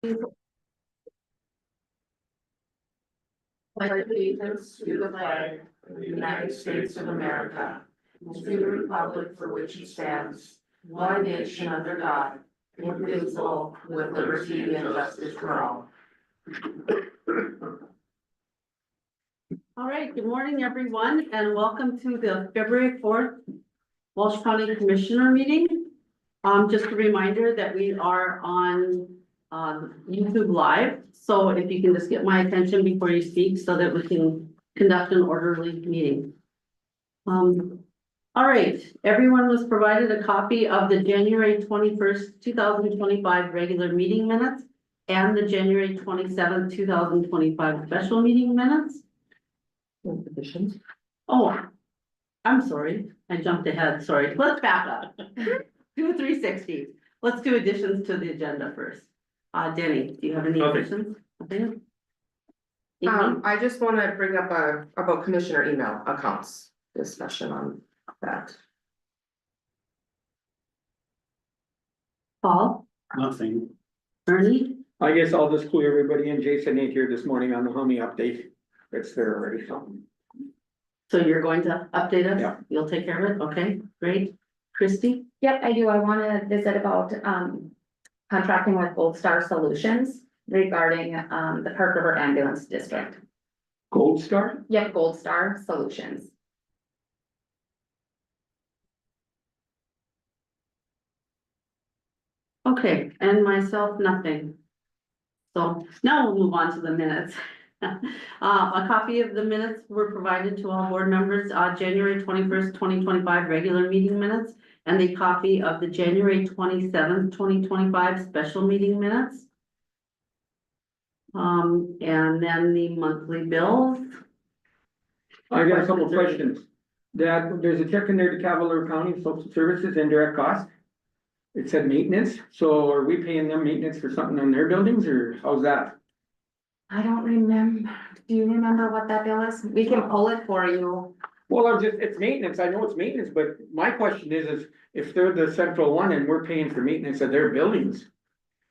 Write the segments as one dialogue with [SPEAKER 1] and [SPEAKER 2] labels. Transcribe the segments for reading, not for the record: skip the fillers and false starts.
[SPEAKER 1] Pledge allegiance to the flag of the United States of America, and to the republic for which it stands, one nation under God, indivisible, with liberty and justice for all. All right, good morning, everyone, and welcome to the February 4th Walsh County Commissioner meeting. Just a reminder that we are on YouTube Live, so if you can just get my attention before you speak so that we can conduct an orderly meeting. All right, everyone was provided a copy of the January 21st, 2025 regular meeting minutes and the January 27th, 2025 special meeting minutes.
[SPEAKER 2] Additions.
[SPEAKER 1] Oh, I'm sorry, I jumped ahead, sorry, let's back up. Do a 360. Let's do additions to the agenda first. Denny, do you have any additions? Okay.
[SPEAKER 2] I just want to bring up about commissioner email accounts discussion on that.
[SPEAKER 1] Paul,
[SPEAKER 3] Nothing.
[SPEAKER 1] Ernie,
[SPEAKER 3] I guess I'll just clue everybody in. Jason ain't here this morning on the Hummy update. It's there already, so.
[SPEAKER 1] so you're going to update us?
[SPEAKER 3] Yeah.
[SPEAKER 1] You'll take care of it? Okay, great. Christy?
[SPEAKER 4] Yep, I do. I want to visit about contracting with Gold Star Solutions regarding the Park River Ambulance District.
[SPEAKER 3] Gold Star?
[SPEAKER 4] Yep, Gold Star Solutions.
[SPEAKER 1] Okay, and myself, nothing. So now we'll move on to the minutes. A copy of the minutes were provided to all board members, January 21st, 2025 regular meeting minutes, and a copy of the January 27th, 2025 special meeting minutes. And then the monthly bills.
[SPEAKER 3] I got a couple of questions. There's a check in there to Cavalier County Social Services indirect cost. It said maintenance, so are we paying them maintenance for something on their buildings, or how's that?
[SPEAKER 4] I don't remember. Do you remember what that bill is? We can pull it for you.
[SPEAKER 3] Well, it's maintenance, I know it's maintenance, but my question is if they're the central one and we're paying for maintenance of their buildings.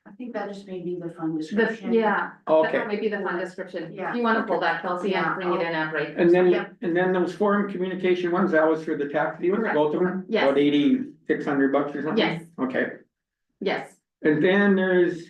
[SPEAKER 5] I think that just may be the fund
[SPEAKER 4] The,
[SPEAKER 5] description.
[SPEAKER 4] yeah,
[SPEAKER 3] Okay,
[SPEAKER 4] that might be the fund description.
[SPEAKER 5] Yeah.
[SPEAKER 4] Do you want to pull that, Kelsey,
[SPEAKER 5] Yeah.
[SPEAKER 4] and bring it in at break?
[SPEAKER 3] and
[SPEAKER 4] Yep.
[SPEAKER 3] then those foreign communication ones, that was for the tax deals,
[SPEAKER 4] Correct.
[SPEAKER 3] both of them?
[SPEAKER 4] Yes.
[SPEAKER 3] About $8,600 or something?
[SPEAKER 4] Yes.
[SPEAKER 3] Okay.
[SPEAKER 4] Yes,
[SPEAKER 3] And then there's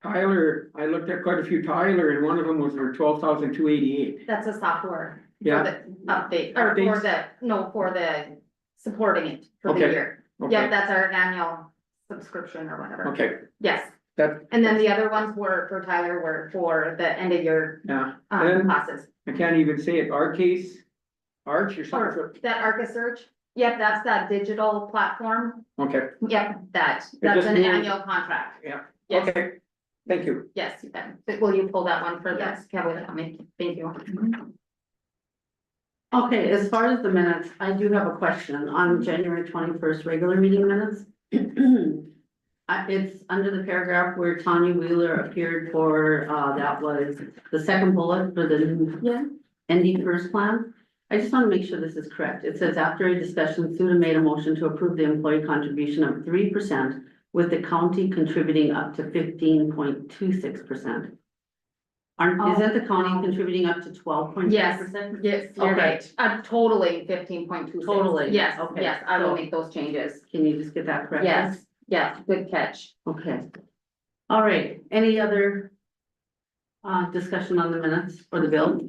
[SPEAKER 3] Tyler, I looked at quite a few Tyler, and one of them was for 12,288.
[SPEAKER 4] that's a software. For
[SPEAKER 3] Yeah.
[SPEAKER 4] the update, or for for the supporting it for the
[SPEAKER 3] Okay.
[SPEAKER 4] year. Yeah,
[SPEAKER 3] Okay,
[SPEAKER 4] that's our annual subscription or whatever.
[SPEAKER 3] okay,
[SPEAKER 4] Yes,
[SPEAKER 3] that,
[SPEAKER 4] and then the other ones were for Tyler were for the end of year
[SPEAKER 3] yeah, and
[SPEAKER 4] classes.
[SPEAKER 3] I can't even say it, Arch or
[SPEAKER 4] Or
[SPEAKER 3] something,
[SPEAKER 4] that Arca Search, yep, that's that digital platform,
[SPEAKER 3] okay,
[SPEAKER 4] yep, that's
[SPEAKER 3] just
[SPEAKER 4] an
[SPEAKER 3] moved-
[SPEAKER 4] annual contract.
[SPEAKER 3] yeah,
[SPEAKER 4] Yes,
[SPEAKER 3] okay, thank you.
[SPEAKER 4] yes, will you pull that one for
[SPEAKER 5] Yes.
[SPEAKER 4] this, Kevin, thank you.
[SPEAKER 1] Okay, as far as the minutes, I do have a question on January 21st regular meeting minutes. It's under the paragraph where Tanya Wheeler appeared for, that was the second bullet for the
[SPEAKER 4] Yeah.
[SPEAKER 1] ND first plan. I just want to make sure this is correct. It says after a discussion, Suda made a motion to approve the employee contribution of 3% with the county contributing up to 15.26%. Isn't the county contributing up to 12.6%?
[SPEAKER 4] Yes, you're
[SPEAKER 1] Okay.
[SPEAKER 4] right, totally 15.26.
[SPEAKER 1] Totally,
[SPEAKER 4] Yes,
[SPEAKER 1] okay,
[SPEAKER 4] yes, I will
[SPEAKER 1] so-
[SPEAKER 4] make those changes,
[SPEAKER 1] Can you just get that correct?
[SPEAKER 4] yes, yes, good catch.
[SPEAKER 1] Okay. All right, any other discussion on the minutes or the bill?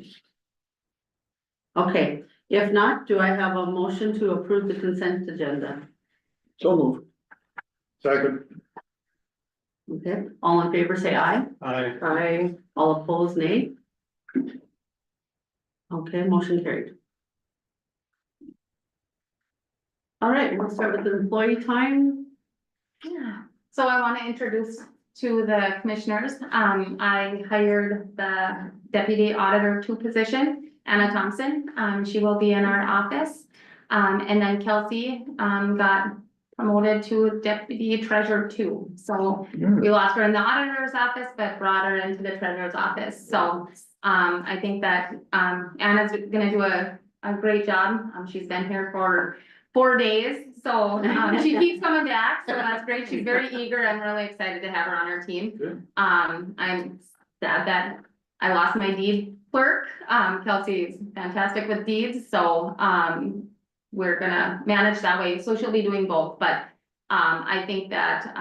[SPEAKER 1] Okay, if not, do I have a motion to approve the consent agenda?
[SPEAKER 3] So move.
[SPEAKER 6] Second.
[SPEAKER 1] Okay, all in favor, say aye.
[SPEAKER 3] Aye.
[SPEAKER 1] All opposed, nay. Okay, motion carried. All right, we'll start with the employee time.
[SPEAKER 4] Yeah, so I want to introduce to the commissioners, I hired the deputy auditor 2 position, Anna Thompson, she will be in our office. And then Kelsey, got promoted to deputy treasurer 2, so we lost her in the auditor's office, but brought her into the treasurer's office, so. I think that, Anna's gonna do a great job, she's been here for 4 days, so, she keeps coming back, so that's great, she's very eager, I'm really excited to have her on our team.
[SPEAKER 3] Good.
[SPEAKER 4] I'm sad that I lost my deed clerk, Kelsey's fantastic with deeds, so, we're gonna manage that way, so she'll be doing both, but, I think that,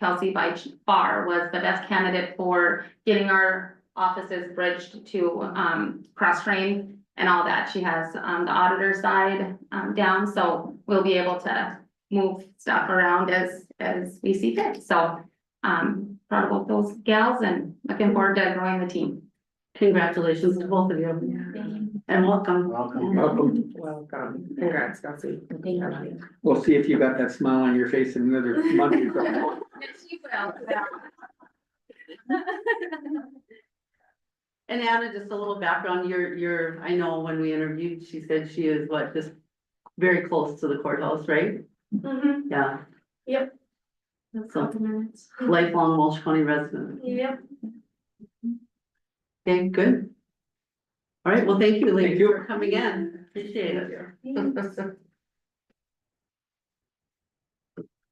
[SPEAKER 4] Kelsey by far was the best candidate for getting our offices bridged to, cross-train and all that. She has, the auditor side, down, so we'll be able to move stuff around as we see fit. So, proud of both those gals and looking forward to growing the team.
[SPEAKER 1] Congratulations to both of you and welcome.
[SPEAKER 6] Welcome.
[SPEAKER 3] Welcome.
[SPEAKER 2] Welcome, congrats, Kelsey.
[SPEAKER 3] We'll see if you got that smile on your face in another month or so.
[SPEAKER 4] She will, yeah.
[SPEAKER 1] And Anna, just a little background, I know when we interviewed, she said she is just very close to the courthouse, right? Yeah.
[SPEAKER 5] Yep.
[SPEAKER 1] So, lifelong Walsh County resident.
[SPEAKER 5] Yep.
[SPEAKER 1] Okay, good. All right, well, thank you, ladies,
[SPEAKER 3] Thank you.
[SPEAKER 1] for coming in. Appreciate it.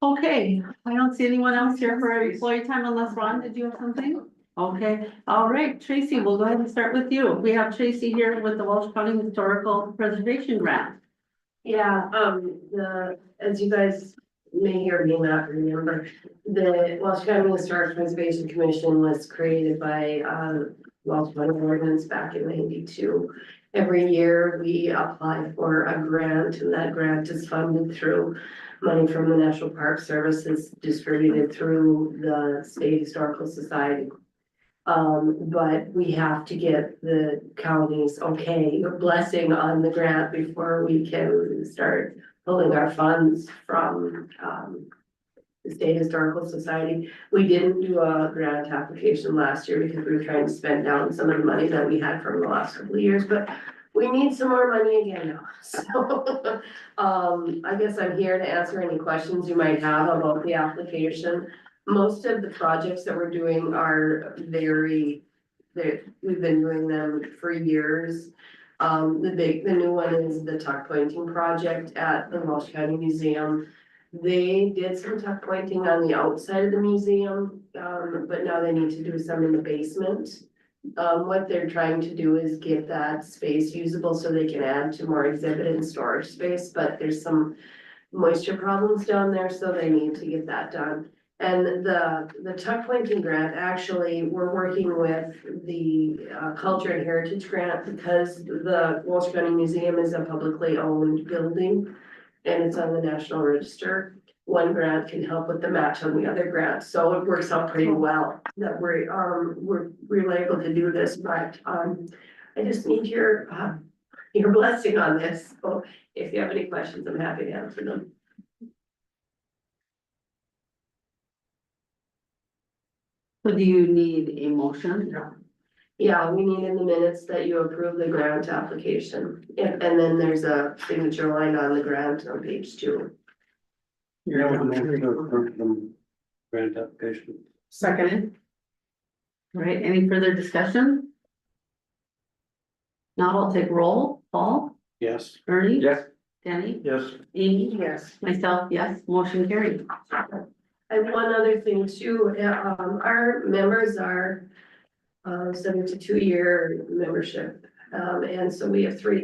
[SPEAKER 1] Okay, I don't see anyone else here for employee time unless Ron, did you have something? Okay, all right, Tracy, we'll go ahead and start with you. We have Tracy here with the Walsh County Historical Preservation Grant.
[SPEAKER 5] Yeah, as you guys may or may not remember, the Walsh County Historic Preservation Commission was created by, Walsh County ordinance back in '92. Every year we apply for a grant, and that grant is funded through money from the National Park Services distributed through the State Historical Society. But we have to get the county's blessing on the grant before we can start pulling our funds from, the State Historical Society. We didn't do a grant application last year because we were trying to spend down some of the money that we had from the last couple of years, but we need some more money again now, so. I guess I'm here to answer any questions you might have about the application. Most of the projects that we're doing are we've been doing them for years. The new one is the tuck pointing project at the Walsh County Museum. They did some tuck pointing on the outside of the museum, but now they need to do some in the basement. What they're trying to do is get that space usable so they can add to more exhibit and storage space, but there's some moisture problems down there, so they need to get that done. And the tuck pointing grant, actually, we're working with the Culture and Heritage Grant because the Walsh County Museum is a publicly owned building and it's on the National Register. One grant can help with the match on the other grant, so it works out pretty well that we're really able to do this, but I just need your blessing on this. So if you have any questions, I'm happy to answer them.
[SPEAKER 1] So do you need a motion?
[SPEAKER 5] Yeah, we need in the minutes that you approve the grant application, and then there's a signature line on the grant on page 2.
[SPEAKER 6] Yeah, with the motion to approve the grant application.
[SPEAKER 2] Seconded.
[SPEAKER 1] All right, any further discussion? Now I'll take roll. Paul,
[SPEAKER 6] Yes.
[SPEAKER 1] Ernie?
[SPEAKER 3] Yes.
[SPEAKER 1] Danny?
[SPEAKER 6] Yes.
[SPEAKER 1] Amy?
[SPEAKER 2] Yes.
[SPEAKER 1] Myself, yes, motion carried.
[SPEAKER 5] And one other thing too, our members are subject to 2-year membership. And so we have 5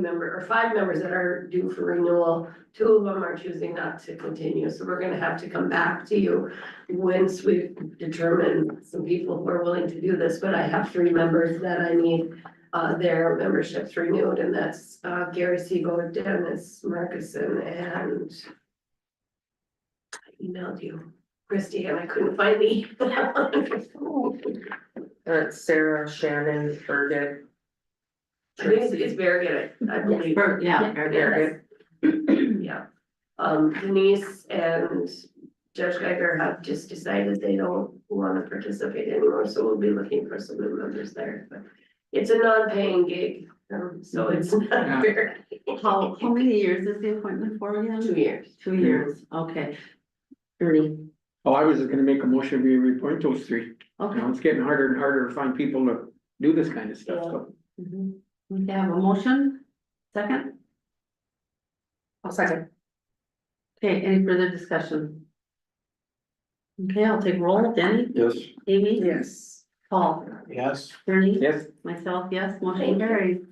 [SPEAKER 5] members that are due for renewal. 2 of them are choosing not to continue, so we're gonna have to come back to you once we've determined some people who are willing to do this, but I have 3 members that I need their memberships renewed, and that's Gary Seago, Dennis Marcuson, and I emailed you, Christie, and I couldn't find the
[SPEAKER 2] Sarah, Shannon, Fergus.
[SPEAKER 5] I think it's very good, I believe.
[SPEAKER 1] Yeah, very good.
[SPEAKER 5] Yeah, Denise and Judge Geiger have just decided they don't wanna participate anymore, so we'll be looking for some new members there, but it's a non-paying gig, so it's
[SPEAKER 3] Yeah.
[SPEAKER 5] not very.
[SPEAKER 1] How many years is the appointment for again?
[SPEAKER 5] 2 years.
[SPEAKER 1] 2 years, okay. Ernie,
[SPEAKER 3] Oh, I was just gonna make a motion, we reappoint those 3. You
[SPEAKER 1] okay.
[SPEAKER 3] know, it's getting harder and harder to find people to do this kind of stuff, so.
[SPEAKER 1] Mhm. We have a motion, second?
[SPEAKER 2] I'll second.
[SPEAKER 1] Okay, any further discussion? Okay, I'll take roll. Denny,
[SPEAKER 6] Yes.
[SPEAKER 1] Amy?
[SPEAKER 2] Yes.
[SPEAKER 1] Paul?
[SPEAKER 6] Yes.
[SPEAKER 1] Ernie?
[SPEAKER 3] Yes,
[SPEAKER 1] Myself, yes, motion
[SPEAKER 5] Thank you.
[SPEAKER 1] carried.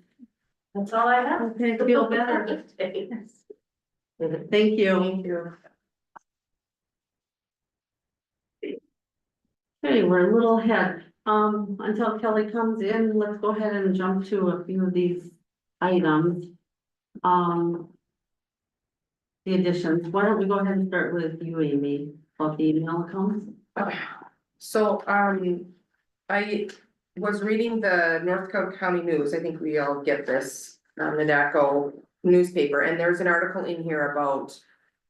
[SPEAKER 5] That's all I have.
[SPEAKER 1] Okay, feel better. Thank you.
[SPEAKER 2] Thank you.
[SPEAKER 1] Okay, we're a little ahead. Until Kelly comes in, let's go ahead and jump to a few of these items. Um. The additions, why don't we go ahead and start with you, Amy, about the email accounts?
[SPEAKER 2] Okay, so, I was reading the North Dakota County News, I think we all get this, the NACO newspaper, and there's an article in here about.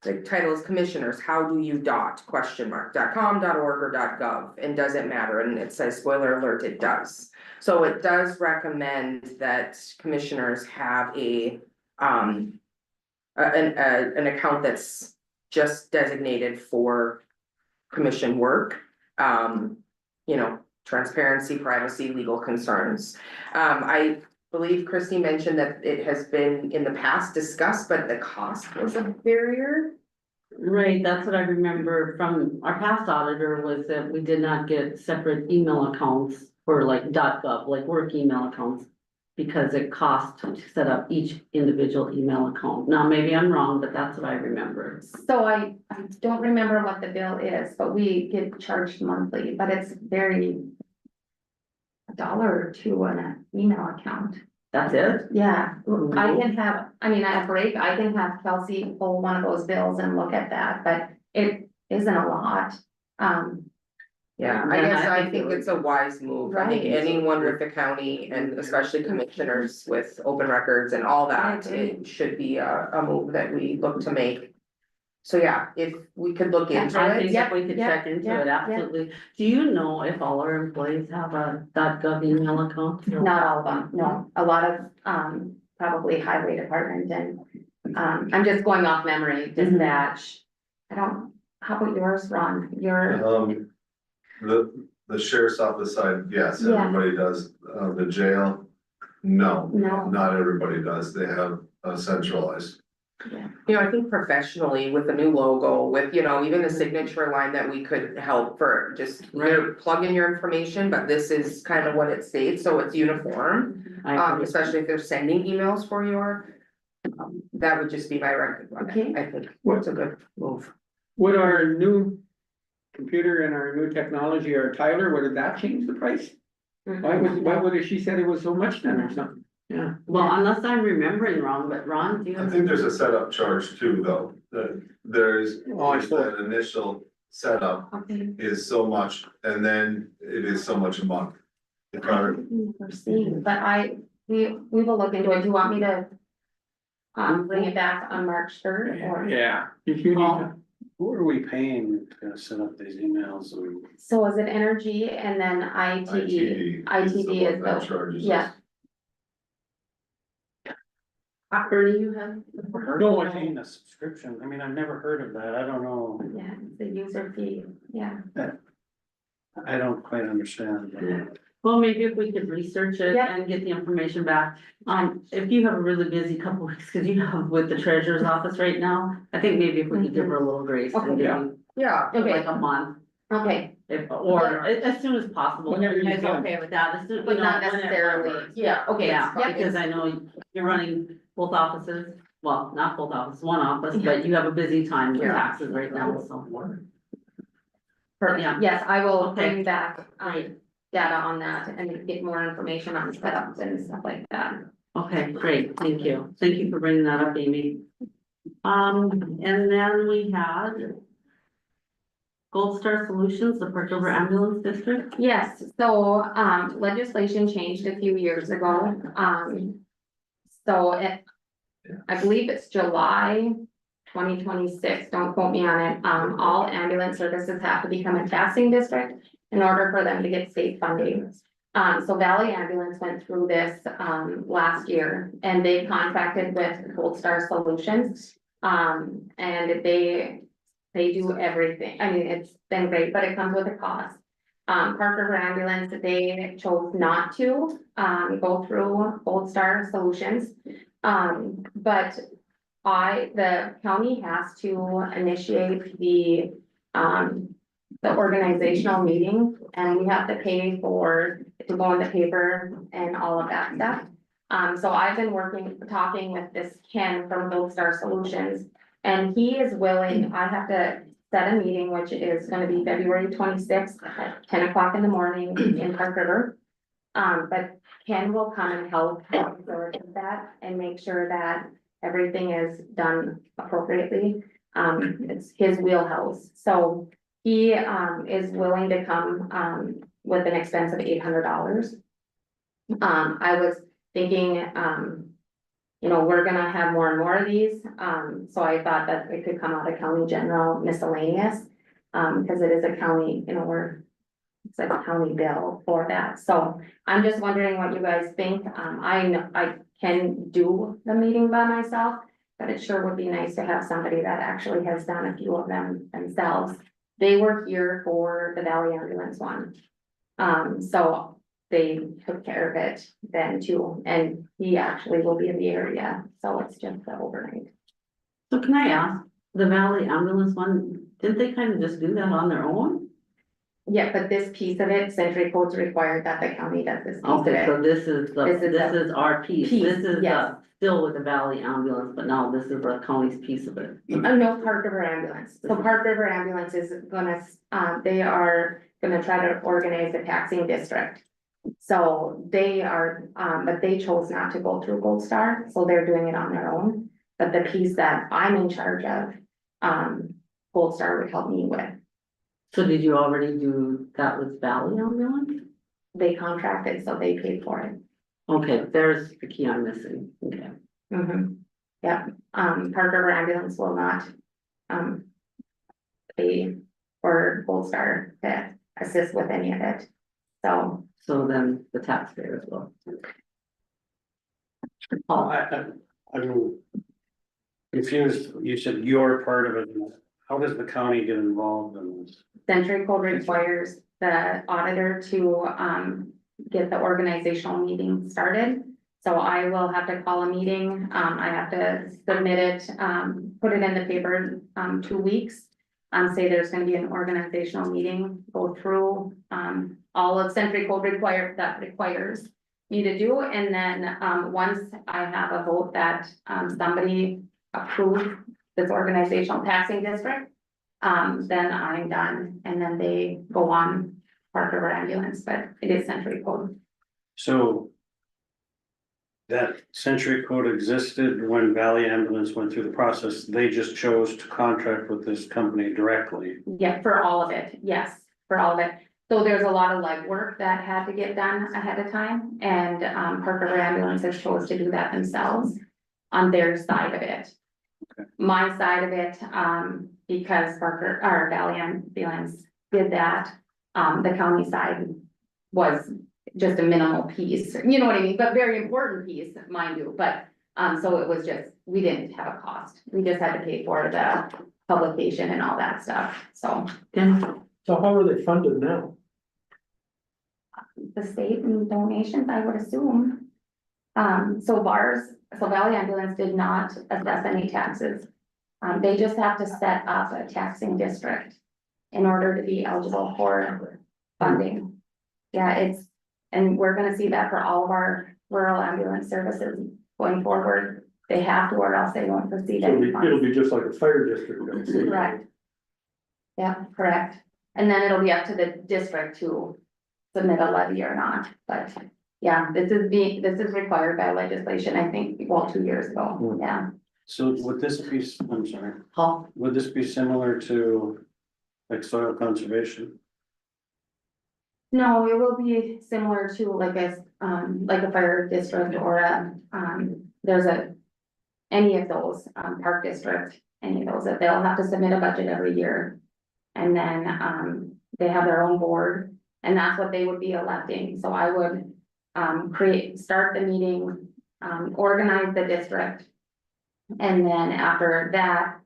[SPEAKER 2] The title is Commissioners, how do you .com, .org, or .gov, and does it matter, and it says spoiler alert, it does. So it does recommend that commissioners have an account that's just designated for commission work. You know, transparency, privacy, legal concerns. I believe Christie mentioned that it has been in the past discussed, but the cost was a barrier.
[SPEAKER 1] Right, that's what I remember from our past auditor was that we did not get separate email accounts for like .gov, like work email accounts. Because it cost to set up each individual email account. Now, maybe I'm wrong, but that's what I remember.
[SPEAKER 4] So I don't remember what the bill is, but we get charged monthly, but it's very. $1 or $2 on an email account.
[SPEAKER 1] That's it?
[SPEAKER 4] Yeah, I can have, I mean, at a break, I can have Kelsey pull one of those bills and look at that, but it isn't a lot.
[SPEAKER 2] Yeah, I
[SPEAKER 1] Yeah,
[SPEAKER 2] guess
[SPEAKER 1] I
[SPEAKER 2] I
[SPEAKER 1] think
[SPEAKER 2] think
[SPEAKER 1] it
[SPEAKER 2] it's a wise move. I think
[SPEAKER 4] Right.
[SPEAKER 2] anyone with the county and especially commissioners with open records and all that,
[SPEAKER 4] agree.
[SPEAKER 2] it should be a move that we look to make. So yeah, if we could look into
[SPEAKER 1] I think
[SPEAKER 2] it,
[SPEAKER 1] if we could
[SPEAKER 4] yeah,
[SPEAKER 1] check into
[SPEAKER 4] yeah,
[SPEAKER 1] it,
[SPEAKER 4] yeah.
[SPEAKER 1] absolutely. Do you know if all our employees have a .gov email account?
[SPEAKER 4] Not all of them, no, a lot of, probably highway department and, I'm just going off memory, dispatch. I don't, how about yours, Ron? Your,
[SPEAKER 7] The sheriff's office side, yes,
[SPEAKER 4] Yeah.
[SPEAKER 7] everybody does, the jail, no,
[SPEAKER 4] no,
[SPEAKER 7] not everybody does, they have centralized.
[SPEAKER 2] you know, I think professionally with a new logo, with, you know, even a signature line that we could help for just. Plug in your information, but this is kind of what it states, so it's uniform.
[SPEAKER 1] I agree.
[SPEAKER 2] Especially if they're sending emails for your. That would just be my record,
[SPEAKER 4] Okay.
[SPEAKER 2] I think, what's a good move.
[SPEAKER 3] with our new computer and our new technology, our Tyler, would that change the price? Why would she said it was so much then or something? Yeah,
[SPEAKER 1] Well, unless I'm remembering wrong, but Ron, do you?
[SPEAKER 7] I think there's a setup charge too, though, that there's,
[SPEAKER 3] Oh, I saw.
[SPEAKER 7] that initial setup
[SPEAKER 4] okay.
[SPEAKER 7] is so much, and then it is so much a month. If I-
[SPEAKER 4] Never seen, but we will look into it, do you want me to? Bring it back on March 3rd or?
[SPEAKER 3] yeah, if you need to.
[SPEAKER 6] Who are we paying to set up these emails?
[SPEAKER 4] So is it energy and then ITE? ITD is
[SPEAKER 7] the one that
[SPEAKER 4] the-
[SPEAKER 7] charges us.
[SPEAKER 4] yeah.
[SPEAKER 1] Bernie, you have?
[SPEAKER 3] No,
[SPEAKER 6] I'm paying a subscription. I mean, I've never heard of that. I don't know.
[SPEAKER 4] Yeah, it's the user fee, yeah.
[SPEAKER 6] I don't quite understand.
[SPEAKER 1] Well, maybe if we could research it
[SPEAKER 4] Yeah.
[SPEAKER 1] and get the information back. If you have a really busy couple weeks, cause you have with the treasurer's office right now, I think maybe if we could give her a little grace and
[SPEAKER 4] Okay.
[SPEAKER 1] give
[SPEAKER 2] Yeah,
[SPEAKER 1] you
[SPEAKER 4] Okay.
[SPEAKER 1] like a month.
[SPEAKER 4] Okay,
[SPEAKER 1] If, or as soon as possible,
[SPEAKER 3] Whenever
[SPEAKER 1] you
[SPEAKER 3] you
[SPEAKER 1] guys
[SPEAKER 3] can.
[SPEAKER 1] okay with that, as soon, you
[SPEAKER 4] but
[SPEAKER 1] know,
[SPEAKER 4] not
[SPEAKER 1] whenever
[SPEAKER 4] necessarily,
[SPEAKER 1] works.
[SPEAKER 4] yeah, okay.
[SPEAKER 1] Yeah,
[SPEAKER 4] Yep.
[SPEAKER 1] because I know you're running both offices, well, not both offices, one office, but you have a busy time with
[SPEAKER 2] Yeah.
[SPEAKER 1] taxes right now, so.
[SPEAKER 4] Perfect.
[SPEAKER 1] Yeah.
[SPEAKER 4] Yes, I will
[SPEAKER 1] Okay.
[SPEAKER 4] bring back,
[SPEAKER 1] Great.
[SPEAKER 4] data on that and get more information on setups and stuff like that.
[SPEAKER 1] Okay, great, thank you. Thank you for bringing that up, Amy. And then we had Gold Star Solutions, the Park River Ambulance District.
[SPEAKER 4] Yes, so, legislation changed a few years ago, so I believe it's July 2026, don't quote me on it, all ambulance services have to become a taxing district in order for them to get state funding. So Valley Ambulance went through this, last year, and they contracted with Gold Star Solutions. And they do everything, I mean, it's been great, but it comes with a cost. Park River Ambulance, they chose not to, go through Gold Star Solutions. But the county has to initiate the organizational meeting, and we have to pay for it to go in the paper and all of that stuff. So I've been talking with this Ken from Gold Star Solutions, and he is willing, I have to set a meeting, which is gonna be February 26th at 10 o'clock in the morning in Park River. But Ken will come and help facilitate that and make sure that everything is done appropriately. It's his wheelhouse, so he, is willing to come, with an expense of $800. I was thinking, you know, we're gonna have more and more of these, so I thought that it could come out of county general miscellaneous. Cause it is a county, you know, it's a county bill for that, so I'm just wondering what you guys think. I know I can do the meeting by myself, but it sure would be nice to have somebody that actually has done a few of them themselves. They were here for the Valley Ambulance one. So they took care of it then too, and he actually will be in the area, so it's just the overnight.
[SPEAKER 1] So can I ask, the Valley Ambulance one, didn't they kind of just do that on their own?
[SPEAKER 4] Yeah, but this piece of it, Century Codes required that the county does this piece of
[SPEAKER 1] Okay,
[SPEAKER 4] it.
[SPEAKER 1] so this is
[SPEAKER 4] This is
[SPEAKER 1] our piece,
[SPEAKER 4] piece,
[SPEAKER 1] this is
[SPEAKER 4] yes.
[SPEAKER 1] still with the Valley Ambulance, but now this is the county's piece of it.
[SPEAKER 4] No, Park River Ambulance. So Park River Ambulance is gonna, they are gonna try to organize a taxing district. So they are, but they chose not to go through Gold Star, so they're doing it on their own. But the piece that I'm in charge of, Gold Star would help me with.
[SPEAKER 1] So did you already do that with Valley Ambulance?
[SPEAKER 4] They contracted, so they paid for it.
[SPEAKER 1] Okay, there's the key I'm missing, okay.
[SPEAKER 4] Yeah, Park River Ambulance will not, pay for Gold Star to assist with any of it. So,
[SPEAKER 1] So then the taxpayers will. Oh,
[SPEAKER 6] I'm confused. You said you're part of it. How does the county get involved in this?
[SPEAKER 4] Century Code requires the auditor to, get the organizational meeting started. So I will have to call a meeting, I have to submit it, put it in the paper, 2 weeks. Say there's gonna be an organizational meeting, go through, all of Century Code requires me to do, and then, once I have a vote that, somebody approved this organizational taxing district, then I'm done, and then they go on Park River Ambulance, but it is Century Code.
[SPEAKER 6] So that Century Code existed when Valley Ambulance went through the process. They just chose to contract with this company directly.
[SPEAKER 4] Yeah, for all of it, yes, for all of it. So there's a lot of legwork that had to get done ahead of time, and Park River Ambulance has chose to do that themselves on their side of it.
[SPEAKER 6] Okay.
[SPEAKER 4] My side of it, because Valley Ambulance did that, the county side was just a minimal piece, you know what I mean, but very important piece, mind you, but, so it was just, we didn't have a cost. We just had to pay for the publication and all that stuff, so.
[SPEAKER 1] then,
[SPEAKER 3] So how are they funded now?
[SPEAKER 4] The state and donations, I would assume. So Valley Ambulance did not assess any taxes. They just have to set up a taxing district in order to be eligible for funding. Yeah, and we're gonna see that for all of our rural ambulance services going forward. They have to, or else they won't proceed any funds.
[SPEAKER 3] be just like a fire district.
[SPEAKER 4] Correct. Yeah, correct. And then it'll be up to the district to submit a levy or not, but yeah, this is required by legislation, I think, well, 2 years ago, yeah.
[SPEAKER 6] So would this be, I'm sorry,
[SPEAKER 1] Paul,
[SPEAKER 6] would this be similar to like soil conservation?
[SPEAKER 4] No, it will be similar to like a fire district or any of those, park district, any of those, that they'll have to submit a budget every year. And then, they have their own board, and that's what they would be electing, so I would, start the meeting, organize the district. And then after that,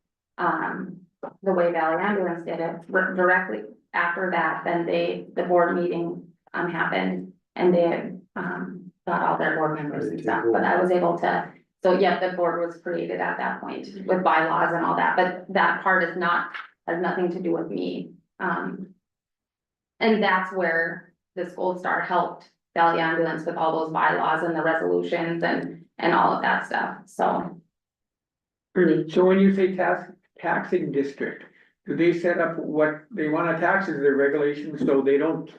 [SPEAKER 4] the way Valley Ambulance did it, directly after that, then the board meeting, happened, and they, got all their board members and stuff, but I was able to So yeah, the board was created at that point with bylaws and all that, but that part is not, has nothing to do with me. And that's where this Gold Star helped Valley Ambulance with all those bylaws and the resolutions and all of that stuff, so.
[SPEAKER 1] Ernie,
[SPEAKER 3] So when you say taxing district, do they set up what they wanna tax, is there regulations so they don't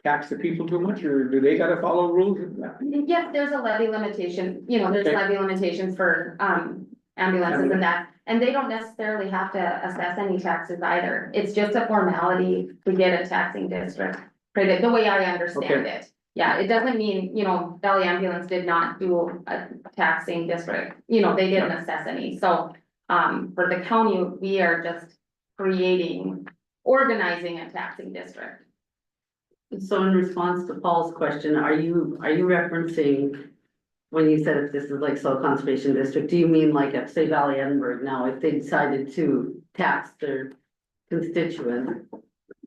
[SPEAKER 3] tax the people too much, or do they gotta follow rules?
[SPEAKER 4] Yes, there's a levy limitation, you know, there's
[SPEAKER 3] Okay.
[SPEAKER 4] levy limitations for ambulances and that. And they don't necessarily have to assess any taxes either. It's just a formality to get a taxing district created, the way I understand it. Yeah, it doesn't mean, you know, Valley Ambulance did not do a taxing district, you know, they didn't assess any, so. For the county, we are just organizing a taxing district.
[SPEAKER 1] so in response to Paul's question, are you referencing? When you said if this is like soil conservation district, do you mean like if, say, Valley Edinburgh now, if they decided to tax their constituents?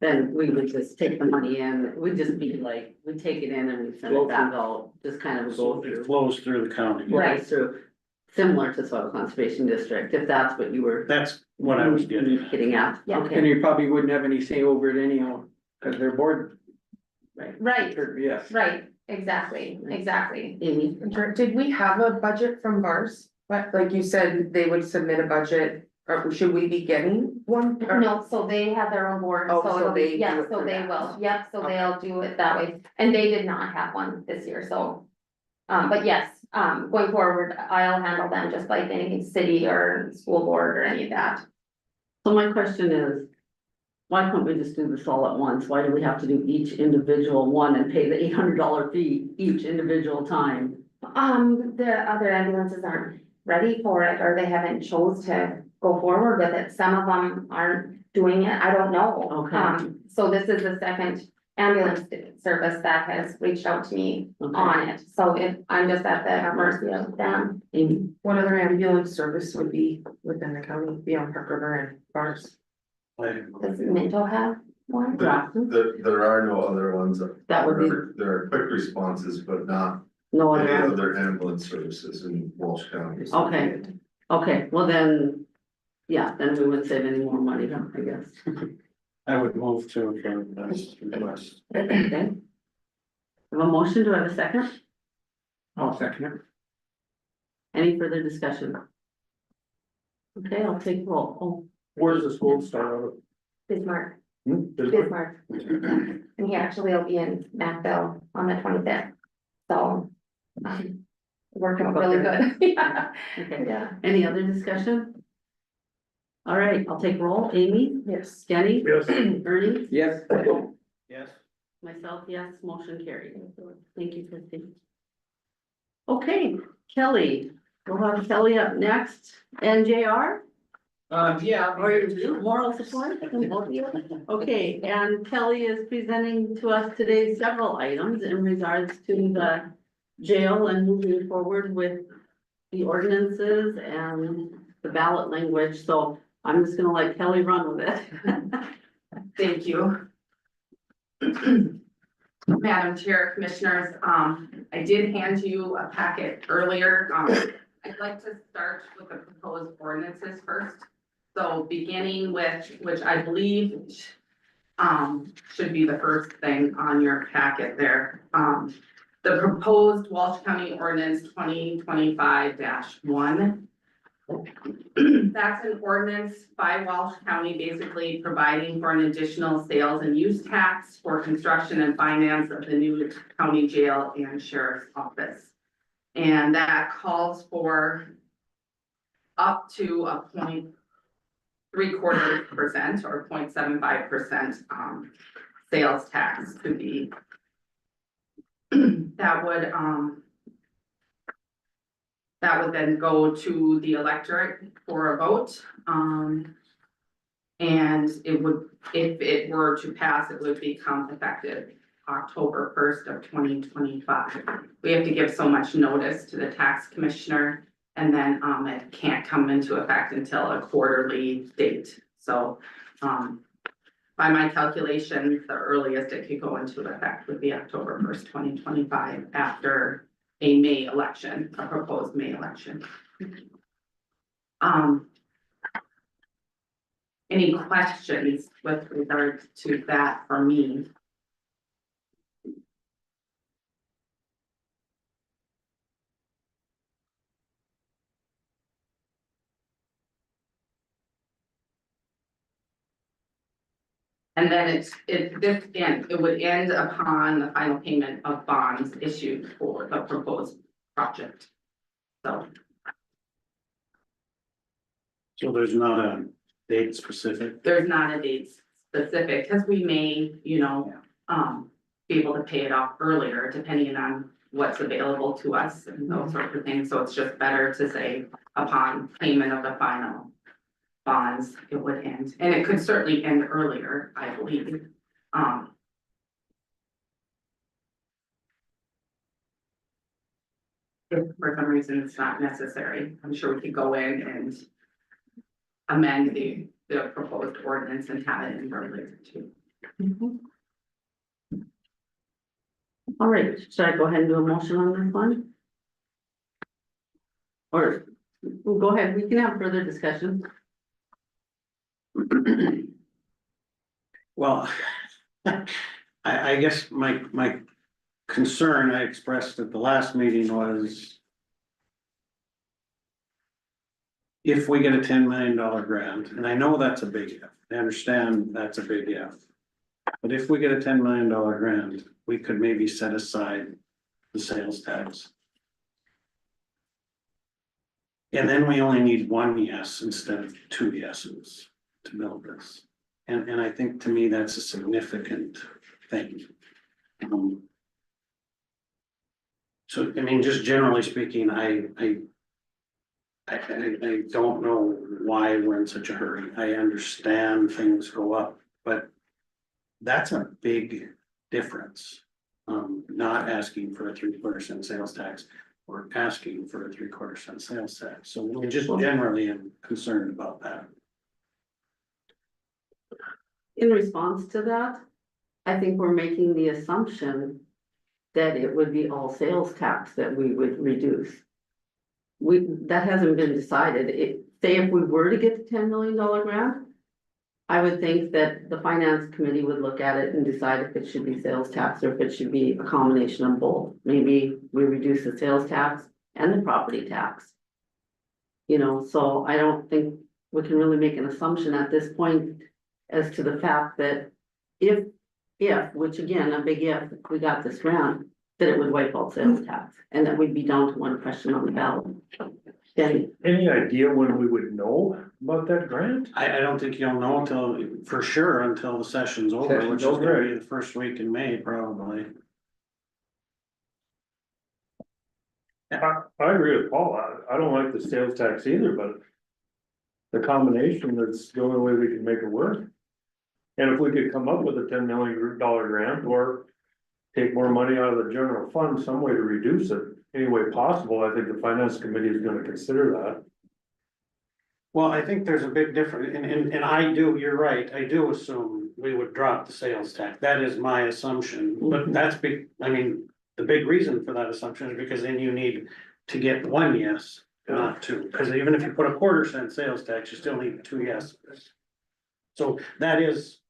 [SPEAKER 1] Then we would just take the money in, we'd just be like, we take it in and we send it back out, just kind of a go
[SPEAKER 6] So
[SPEAKER 1] through.
[SPEAKER 6] it flows through the county.
[SPEAKER 4] Right.
[SPEAKER 1] Goes through, similar to soil conservation district, if that's what you were
[SPEAKER 6] That's what I was getting at.
[SPEAKER 1] getting at,
[SPEAKER 4] Yeah.
[SPEAKER 3] And
[SPEAKER 1] okay,
[SPEAKER 3] you probably wouldn't have any say over it anyhow, cause they're board.
[SPEAKER 4] Right,
[SPEAKER 3] Yes.
[SPEAKER 4] right, exactly.
[SPEAKER 1] Amy,
[SPEAKER 2] Did we have a budget from VARS? But like you said, they would submit a budget, or should we be getting one? Or-
[SPEAKER 4] No, so they have their own board,
[SPEAKER 2] Oh,
[SPEAKER 4] so
[SPEAKER 2] so
[SPEAKER 4] it'll
[SPEAKER 2] they
[SPEAKER 4] be,
[SPEAKER 2] do
[SPEAKER 4] yeah,
[SPEAKER 2] it
[SPEAKER 4] so
[SPEAKER 2] for
[SPEAKER 4] they
[SPEAKER 2] that.
[SPEAKER 4] will, yep, so
[SPEAKER 2] Okay.
[SPEAKER 4] they'll do it that way, and they did not have one this year, so. But yes, going forward, I'll handle them just like any city or school board or any of that.
[SPEAKER 1] so my question is. Why couldn't we just do this all at once? Why do we have to do each individual one and pay the $800 fee each individual time?
[SPEAKER 4] The other ambulances aren't ready for it, or they haven't chose to go forward with it, some of them aren't doing it, I don't know.
[SPEAKER 1] Okay.
[SPEAKER 4] So this is the second ambulance service that has reached out to me
[SPEAKER 1] Okay,
[SPEAKER 4] on it, so I'm just at the mercy of them.
[SPEAKER 1] Amy,
[SPEAKER 2] What other ambulance service would be within the county beyond Park River and VARS?
[SPEAKER 4] Does Minto have one?
[SPEAKER 1] Grafton?
[SPEAKER 7] There are no other ones.
[SPEAKER 1] That would be-
[SPEAKER 7] There are quick responses, but not
[SPEAKER 1] no
[SPEAKER 7] any
[SPEAKER 1] other,
[SPEAKER 7] other ambulance services in Walsh County.
[SPEAKER 1] okay, okay, well then. Yeah, then we wouldn't save any more money, then, I guess.
[SPEAKER 6] I would move to for this request.
[SPEAKER 1] Okay. Have a motion, do I have a second?
[SPEAKER 3] I'll second it.
[SPEAKER 1] Any further discussion? Okay, I'll take roll. Oh,
[SPEAKER 6] Where's this Gold Star out of?
[SPEAKER 4] Bismarck,
[SPEAKER 6] Bismarck?
[SPEAKER 4] Bismark, and he actually will be in Macville on the 25th, so. Working out really good, yeah,
[SPEAKER 1] okay,
[SPEAKER 4] yeah.
[SPEAKER 1] any other discussion? All right, I'll take roll. Amy,
[SPEAKER 2] Yes.
[SPEAKER 1] Jenny,
[SPEAKER 6] Yes.
[SPEAKER 1] Ernie,
[SPEAKER 3] Yes.
[SPEAKER 6] Yes.
[SPEAKER 1] myself, yes, motion carried. Thank you, Christie. Okay, Kelly, we'll have Kelly up next, and JR?
[SPEAKER 8] Yeah.
[SPEAKER 1] Or your moral support? Okay, and Kelly is presenting to us today several items in regards to the jail and moving forward with the ordinances and the ballot language, so I'm just gonna let Kelly run with it.
[SPEAKER 8] Thank you. Madam Chair, Commissioners, I did hand you a packet earlier. I'd like to start with the proposed ordinances first. So beginning with, which I believe should be the first thing on your packet there. The proposed Walsh County Ordinance 2025-1. That's an ordinance by Walsh County, basically providing for an additional sales and use tax for construction and finance of the new county jail and sheriff's office. And that calls for up to a 0.75% or 0.75% sales tax to be. That would then go to the electorate for a vote. And it would, if it were to pass, it would become effective October 1st of 2025. We have to give so much notice to the tax commissioner, and then it can't come into effect until a quarterly date. So by my calculations, the earliest it could go into effect would be October 1st, 2025, after a May election, a proposed May election. Any questions with regard to that for me? And then it would end upon the final payment of bonds issued for the proposed project. So,
[SPEAKER 6] So there's not a date specific?
[SPEAKER 8] there's not a date specific, because we may, be able to pay it off earlier, depending on what's available to us and those sorts of things, so it's just better to say upon payment of the final bonds, it would end, and it could certainly end earlier, I believe. If for some reason it's not necessary, I'm sure we could go in and amend the proposed ordinance and have it in earlier too.
[SPEAKER 1] All right, should I go ahead and do a motion on this one? Or, well, go ahead, we can have further discussion.
[SPEAKER 6] Well, I guess my concern I expressed at the last meeting was if we get a $10 million grant, and I know that's a big if, I understand that's a big if. But if we get a $10 million grant, we could maybe set aside the sales tax. And then we only need one yes instead of two yeses to build this. And I think to me, that's a significant thing. So, I mean, just generally speaking, I don't know why we're in such a hurry. I understand things go up, but that's a big difference. Not asking for a 3/4 cent sales tax or asking for a 3/4 cent sales tax. So we just generally am concerned about that.
[SPEAKER 1] In response to that, I think we're making the assumption that it would be all sales tax that we would reduce. That hasn't been decided. Say if we were to get the $10 million grant, I would think that the finance committee would look at it and decide if it should be sales tax or if it should be a combination of both. Maybe we reduce the sales tax and the property tax. So I don't think we can really make an assumption at this point as to the fact that if, which again, a big if we got this grant, that it would wipe out sales tax and that we'd be down to one question on the ballot. Then,
[SPEAKER 9] Any idea when we would know about that grant?
[SPEAKER 6] I don't think you'll know for sure until the session's over,
[SPEAKER 3] Session's
[SPEAKER 6] which is gonna
[SPEAKER 3] over.
[SPEAKER 6] be the first week in May, probably.
[SPEAKER 9] I agree with Paul, I don't like the sales tax either, but. The combination, that's the only way we can make it work. And if we could come up with a $10 million grant or. Take more money out of the general fund, some way to reduce it, any way possible, I think the finance committee is gonna consider that.
[SPEAKER 6] Well, I think there's a big difference, and I do, you're right, I do assume we would drop the sales tax, that is my assumption, but that's big, I mean. The big reason for that assumption is because then you need to get one yes, not two, because even if you put a 1/4 cent sales tax, you still need two yeses. So that is,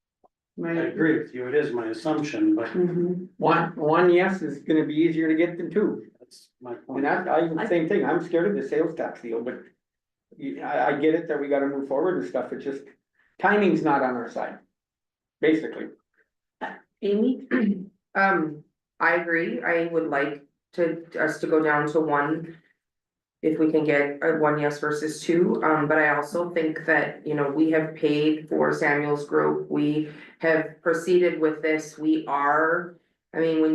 [SPEAKER 6] I
[SPEAKER 1] right?
[SPEAKER 6] agree with you, it is my assumption, but
[SPEAKER 1] Mhm.
[SPEAKER 3] One yes is gonna be easier to get than two.
[SPEAKER 6] that's my
[SPEAKER 3] And
[SPEAKER 6] point.
[SPEAKER 3] same thing, I'm scared of the sales tax deal, but. I get it that we gotta move forward and stuff, it's just, timing's not on our side. Basically,
[SPEAKER 1] Amy?
[SPEAKER 2] I agree, I would like us to go down to one. If we can get a one yes versus two, but I also think that, we have paid for Samuel's group, we have proceeded with this, when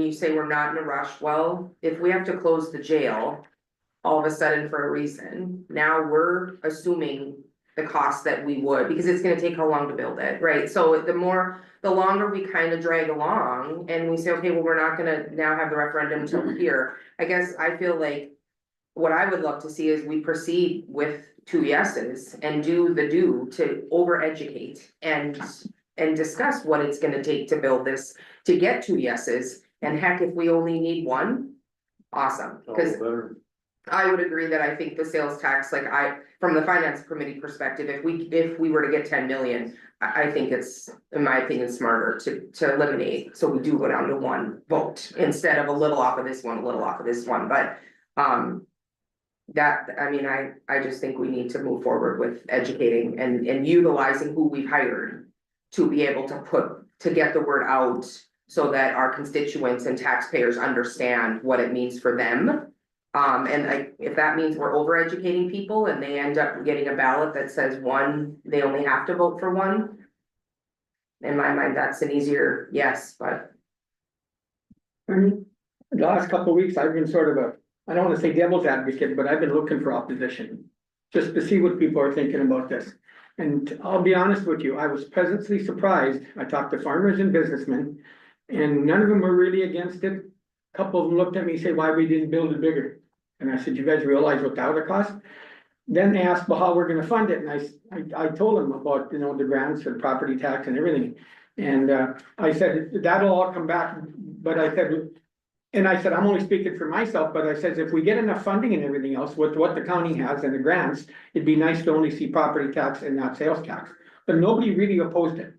[SPEAKER 2] you say we're not in a rush, well, if we have to close the jail. All of a sudden for a reason, now we're assuming the cost that we would, because it's gonna take how long to build it, right? So the longer we kind of drag along and we say, okay, well, we're not gonna now have the referendum until here. I guess I feel like what I would love to see is we proceed with two yeses and do to over-educate and discuss what it's gonna take to build this, to get two yeses. And heck, if we only need one, awesome,
[SPEAKER 9] all
[SPEAKER 2] cause
[SPEAKER 9] better.
[SPEAKER 2] I would agree that I think the sales tax, like from the finance committee perspective, if we were to get 10 million. I think it's, in my opinion, smarter to eliminate, so we do go down to one vote instead of a little off of this one, a little off of this one, but. That, I mean, I just think we need to move forward with educating and utilizing who we've hired. To be able to get the word out so that our constituents and taxpayers understand what it means for them. And if that means we're overeducating people and they end up getting a ballot that says one, they only have to vote for one. In my mind, that's an easier yes, but
[SPEAKER 1] Ernie?
[SPEAKER 3] The last couple of weeks, I've been sort of I don't wanna say devil's advocate, but I've been looking for opposition. Just to see what people are thinking about this. And I'll be honest with you, I was pleasantly surprised. I talked to farmers and businessmen. And none of them were really against it. A Couple of them looked at me and said, why we didn't build it bigger? And I said, you guys realize what that would cost? Then they asked, well, how we're gonna fund it, and I told them about, you know, the grants and property tax and everything. And I said, that'll all come back, but I said, I'm only speaking for myself, but I said, if we get enough funding and everything else, with what the county has and the grants, it'd be nice to only see property tax and not sales tax. But nobody really opposed it.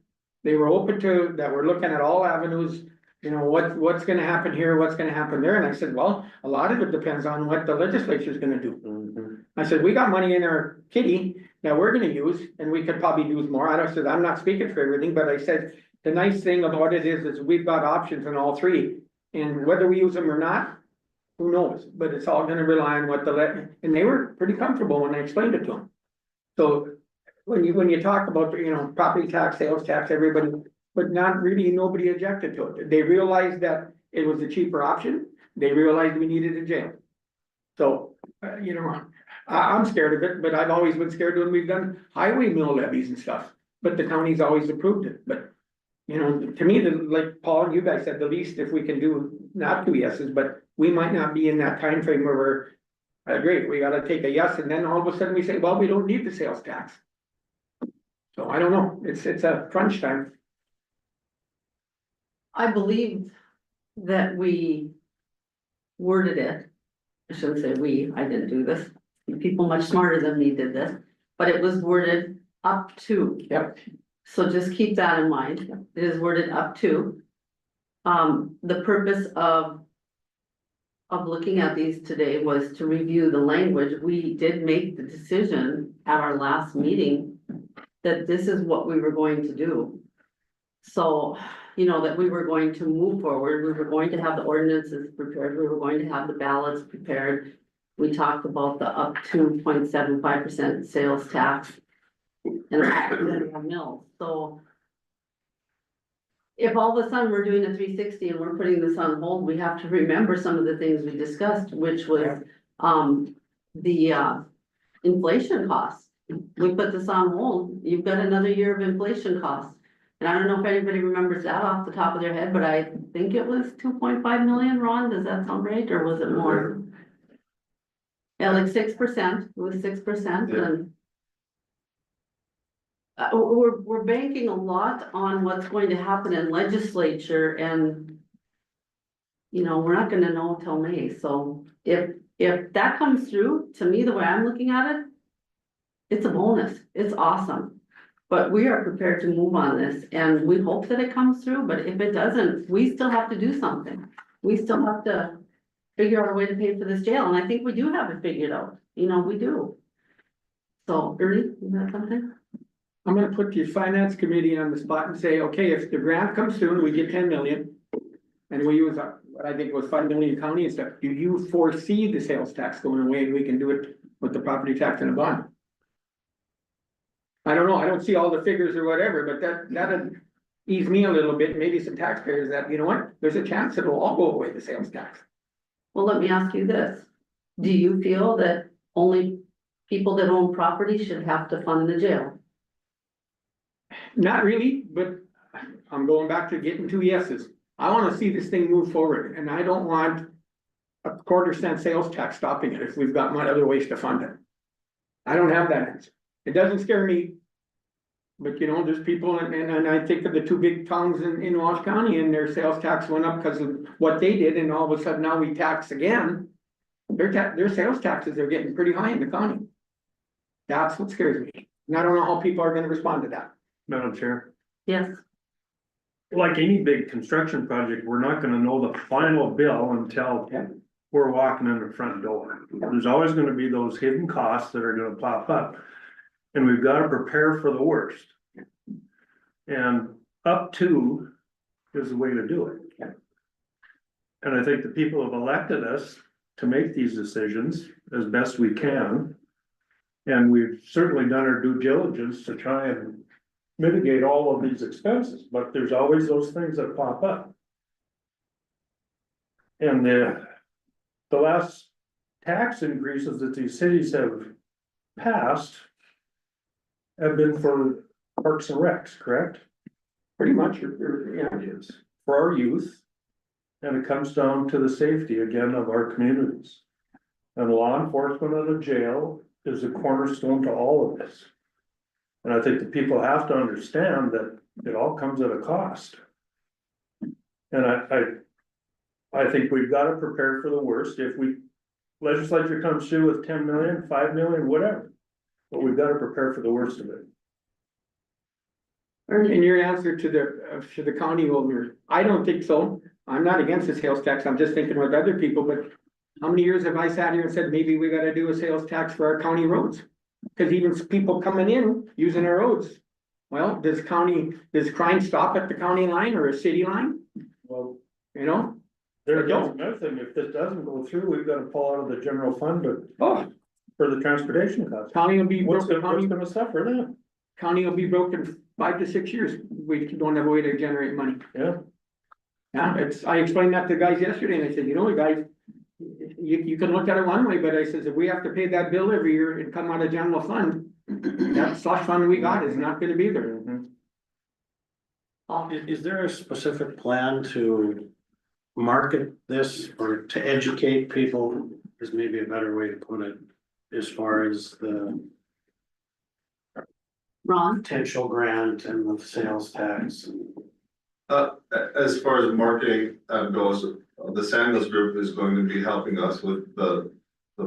[SPEAKER 3] They were open to that, we're looking at all avenues, you know, what's gonna happen here, what's gonna happen there, and I said, well, a lot of it depends on what the legislature's gonna do.
[SPEAKER 9] Mhm.
[SPEAKER 3] I said, we got money in our kitty that we're gonna use, and we could probably use more. said, I'm not speaking for everything, but I said, the nice thing about it is we've got options in all three. And whether we use them or not, who knows? But it's all gonna rely on what and they were pretty comfortable when I explained it to them. So when you talk about, you know, property tax, sales tax, everybody, but not really, nobody objected to it. They realized that it was a cheaper option. They realized we needed a jail. So, you know, I'm scared of it, but I've always been scared when we've done highway mill levies and stuff. But the county's always approved it, but. You know, to me, like Paul, you guys said, the least if we can do, not 2 yeses, but we might not be in that time frame where we're. I agree, we gotta take a yes, and then all of a sudden we say, well, we don't need the sales tax. So I don't know, it's a crunch time.
[SPEAKER 1] I believe that we worded it. I shouldn't say we, I didn't do this. People much smarter than me did this, but it was worded up to.
[SPEAKER 3] Yep.
[SPEAKER 1] So just keep that in mind. It is worded up to. The purpose of looking at these today was to review the language. We did make the decision at our last meeting that this is what we were going to do. So, you know, that we were going to move forward. We were going to have the ordinances prepared. We were going to have the ballots prepared. We talked about the up to 0.75% sales tax. And mills, so. If all of a sudden we're doing a 360 and we're putting this on hold, we have to remember some of the things we discussed, which was, the inflation costs. We put this on hold, you've got another year of inflation costs. And I don't know if anybody remembers that off the top of their head, but I think it was 2.5 million, Ron, does that sound right, or was it more? Yeah, like 6%, it was 6%
[SPEAKER 7] Yeah.
[SPEAKER 1] and. We're banking a lot on what's going to happen in legislature and. You know, we're not gonna know until May, so if that comes through, to me, the way I'm looking at it. It's a bonus, it's awesome, but we are prepared to move on this and we hope that it comes through, but if it doesn't, we still have to do something. We still have to figure out a way to pay for this jail, and I think we do have it figured out, you know, we do. So, Ernie, you got something?
[SPEAKER 3] I'm gonna put the finance committee on the spot and say, okay, if the grant comes soon, we get 10 million. And we use what I think was 5 million county and stuff, do you foresee the sales tax going away and we can do it with the property tax and a bond? I don't know, I don't see all the figures or whatever, but that'd ease me a little bit, maybe some taxpayers that, you know what, there's a chance it'll all go away, the sales tax.
[SPEAKER 1] Well, let me ask you this, do you feel that only people that own property should have to fund the jail?
[SPEAKER 3] Not really, but I'm going back to getting 2 yeses. I wanna see this thing move forward, and I don't want a 1/4 cent sales tax stopping it if we've got other ways to fund it. I don't have that answer. It doesn't scare me. But you know, there's people, and I think of the two big towns in Walsh County, and their sales tax went up because of what they did, and all of a sudden now we tax again. Their sales taxes are getting pretty high in the county. That's what scares me, and I don't know how people are gonna respond to that.
[SPEAKER 9] Madam Chair,
[SPEAKER 1] Yes,
[SPEAKER 9] like any big construction project, we're not gonna know the final bill until
[SPEAKER 3] Yeah.
[SPEAKER 9] we're walking in the front door. There's always gonna be those hidden costs that are gonna pop up. And we've gotta prepare for the worst. And up to is the way to do it.
[SPEAKER 3] Yeah.
[SPEAKER 9] And I think the people have elected us to make these decisions as best we can. And we've certainly done our due diligence to try and mitigate all of these expenses, but there's always those things that pop up. And the last tax increases that these cities have passed have been for parks and recs, correct?
[SPEAKER 3] Pretty much, yeah.
[SPEAKER 9] It is. For our youth. And it comes down to the safety again of our communities. And law enforcement and a jail is a cornerstone to all of this. And I think the people have to understand that it all comes at a cost. And I think we've got to prepare for the worst. If legislature comes through with 10 million, 5 million, whatever. But we've got to prepare for the worst of it.
[SPEAKER 3] In your answer to the county owner, I don't think so. I'm not against the sales tax. I'm just thinking with other people, but how many years have I sat here and said, maybe we gotta do a sales tax for our county roads? Cause even people coming in using our roads. Well, does crime stop at the county line or a city line?
[SPEAKER 9] Well,
[SPEAKER 3] You know?
[SPEAKER 9] there's another thing. If this doesn't go through, we've got to pull out of the general fund
[SPEAKER 3] Oh,
[SPEAKER 9] for the transportation costs.
[SPEAKER 3] county will be
[SPEAKER 9] What's
[SPEAKER 3] broken,
[SPEAKER 9] gonna suffer then?
[SPEAKER 3] county will be broken 5 to 6 years. We don't have a way to generate money.
[SPEAKER 9] Yeah.
[SPEAKER 3] Yeah, I explained that to guys yesterday and I said, you know, guys, you can look at it one way, but I says, if we have to pay that bill every year and come out of general fund, that slush fund we got is not gonna be there.
[SPEAKER 6] Is there a specific plan to market this or to educate people, is maybe a better way to put it, as far as the
[SPEAKER 1] Ron?
[SPEAKER 6] potential grant and the sales tax?
[SPEAKER 7] As far as marketing goes, the Samuels Group is going to be helping us with the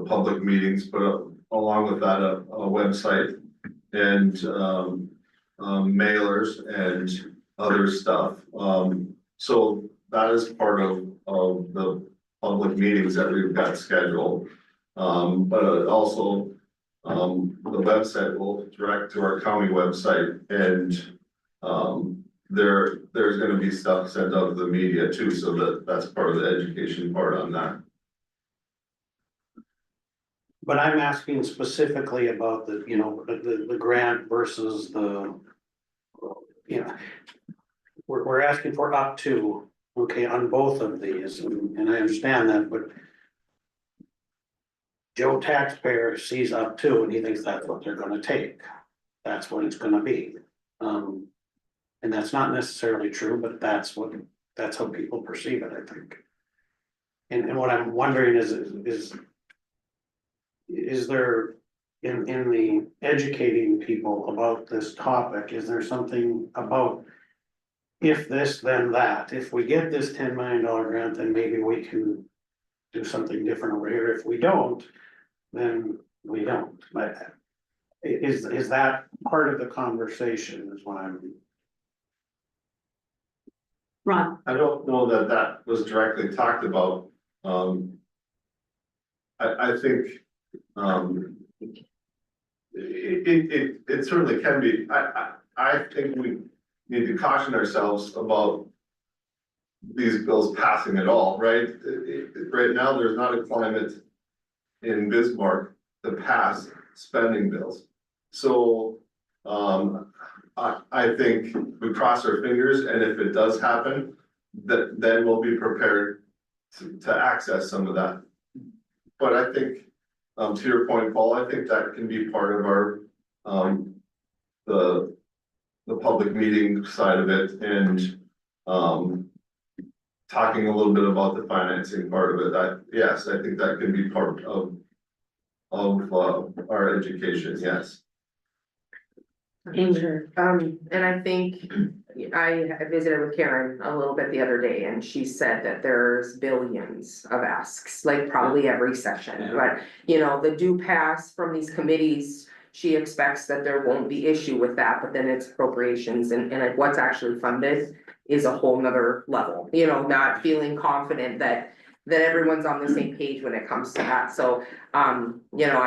[SPEAKER 7] public meetings, but along with that, a website and mailers and other stuff. So that is part of the public meetings that we've got scheduled. But also, the website will direct to our county website and there's gonna be stuff sent out to the media too, so that's part of the education part on that.
[SPEAKER 6] But I'm asking specifically about the, you know, the grant versus the, you know, we're asking for up to, okay, on both of these, and I understand that, but Joe taxpayer sees up to, and he thinks that's what they're gonna take. That's what it's gonna be. And that's not necessarily true, but that's how people perceive it, I think. And what I'm wondering is there, in the educating people about this topic, is there something about if this, then that, if we get this $10 million grant, then maybe we can do something different over here. If we don't, then we don't. But is that part of the conversation is what I'm.
[SPEAKER 1] Ron?
[SPEAKER 7] I don't know that was directly talked about. I think, it certainly can be. I think we need to caution ourselves about these bills passing at all, right? Right now, there's not a climate in Bismarck to pass spending bills. So, I think we cross our fingers, and if it does happen, then we'll be prepared to access some of that. But I think, to your point, Paul, I think that can be part of our, the public meeting side of it, and, talking a little bit about the financing part of it. Yes, I think that can be part of our education, yes.
[SPEAKER 2] And I think I visited with Karen a little bit the other day and she said that there's billions of asks, like probably every session, but. You know, the due pass from these committees, she expects that there won't be issue with that, but then it's appropriations and like what's actually funded. Is a whole nother level, you know, not feeling confident that everyone's on the same page when it comes to that, so. You know,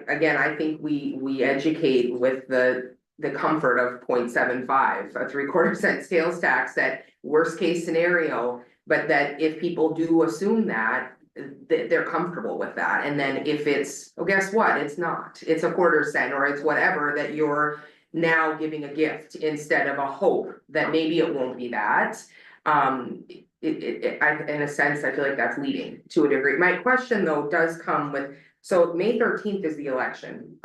[SPEAKER 2] again, I think we educate with the comfort of 0.75, a 3/4 cent sales tax, that worst case scenario. But that if people do assume that, they're comfortable with that, and then if it's, well, guess what, it's not, it's a 1/4 cent or it's whatever, that you're. Now giving a gift instead of a hope that maybe it won't be that. In a sense, I feel like that's leading to a degree. My question though does come with, so May 13th is the election.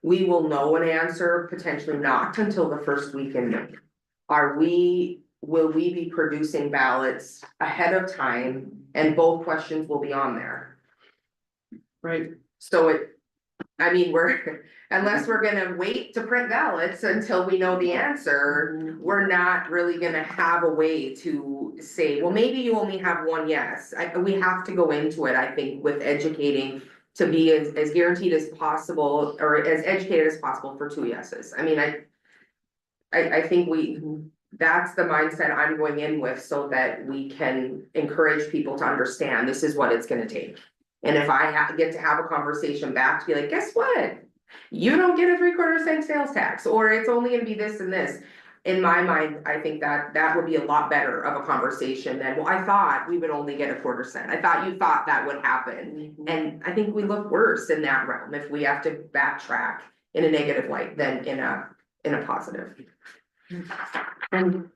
[SPEAKER 2] We will know an answer, potentially not until the first week in May. Will we be producing ballots ahead of time and both questions will be on there?
[SPEAKER 1] Right,
[SPEAKER 2] So I mean, unless we're gonna wait to print ballots until we know the answer, we're not really gonna have a way to say, well, maybe you only have one yes. We have to go into it, I think, with educating to be as guaranteed as possible, or as educated as possible for 2 yeses. I mean, I think that's the mindset I'm going in with, so that we can encourage people to understand this is what it's gonna take. And if I get to have a conversation back to be like, guess what? You don't get a 3/4 cent sales tax, or it's only gonna be this and this. In my mind, I think that would be a lot better of a conversation than, well, I thought we would only get a 1/4 cent. I thought you thought that would happen. And I think we look worse in that realm if we have to backtrack in a negative light than in a positive.
[SPEAKER 1] and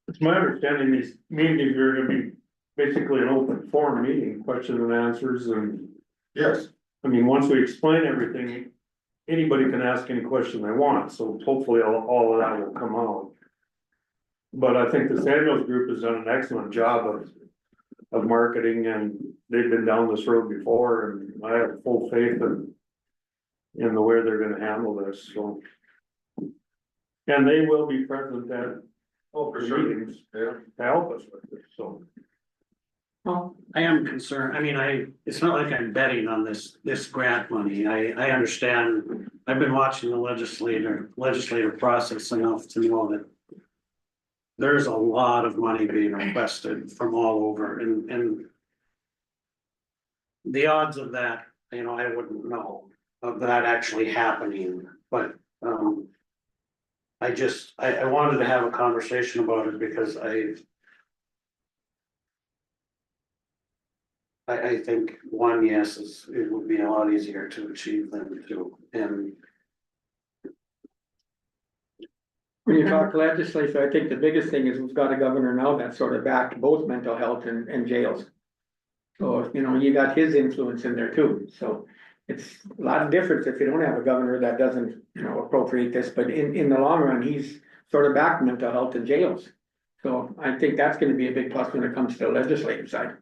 [SPEAKER 9] It's my understanding these meetings are gonna be basically an open forum meeting, question and answers, and
[SPEAKER 7] Yes,
[SPEAKER 9] I mean, once we explain everything. Anybody can ask any question they want, so hopefully all of that will come out. But I think the Samuels Group has done an excellent job of marketing, and they've been down this road before, and I have full faith in the way they're gonna handle this, so. And they will be present at
[SPEAKER 7] oh, for
[SPEAKER 9] the
[SPEAKER 7] sure,
[SPEAKER 9] meetings
[SPEAKER 7] yeah.
[SPEAKER 9] to help us with it, so.
[SPEAKER 1] well,
[SPEAKER 6] I am concerned, I mean, it's not like I'm betting on this grant money, I understand. I've been watching the legislative process enough to know that. There's a lot of money being requested from all over and. The odds of that, you know, I wouldn't know of that actually happening, but I wanted to have a conversation about it because I think one yes it would be a lot easier to achieve than two, and
[SPEAKER 3] When you talk legislature, I think the biggest thing is we've got a governor now that sort of backed both mental health and jails. So, you know, you got his influence in there too, so it's a lot of difference if you don't have a governor that doesn't, you know, appropriate this, but in the long run, he's sort of backed mental health and jails. So I think that's gonna be a big plus when it comes to the legislative side.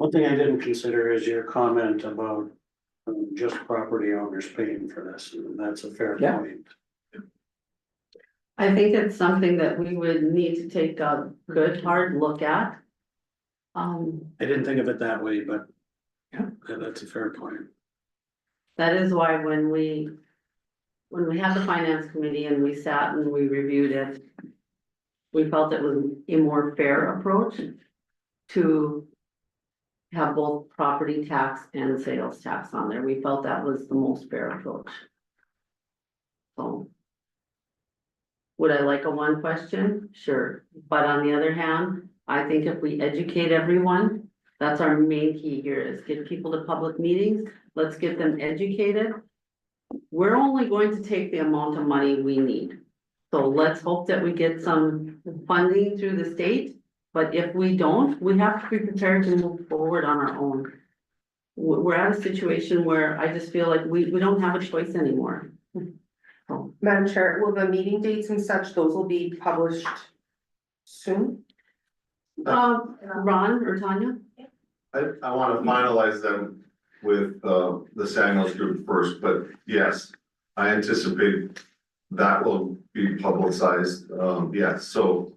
[SPEAKER 6] one thing I didn't consider is your comment about. Just property owners paying for this, and that's a fair
[SPEAKER 3] Yeah.
[SPEAKER 6] point.
[SPEAKER 1] I think it's something that we would need to take a good hard look at.
[SPEAKER 6] I didn't think of it that way, but.
[SPEAKER 3] Yeah.
[SPEAKER 6] That's a fair point.
[SPEAKER 1] That is why when we had the finance committee and we sat and we reviewed it. We felt it was a more fair approach to. Have both property tax and sales tax on there. We felt that was the most fair approach. So. Would I like a one question? Sure, but on the other hand, I think if we educate everyone, that's our main key here, is get people to public meetings, let's get them educated. We're only going to take the amount of money we need. So let's hope that we get some funding through the state, but if we don't, we have to be prepared to move forward on our own. We're at a situation where I just feel like we don't have a choice anymore.
[SPEAKER 2] Madam Chair, will the meeting dates and such, those will be published soon?
[SPEAKER 1] Ron or Tanya?
[SPEAKER 7] I wanna finalize them with, the Samuels Group first, but yes, I anticipate that will be publicized, yeah, so.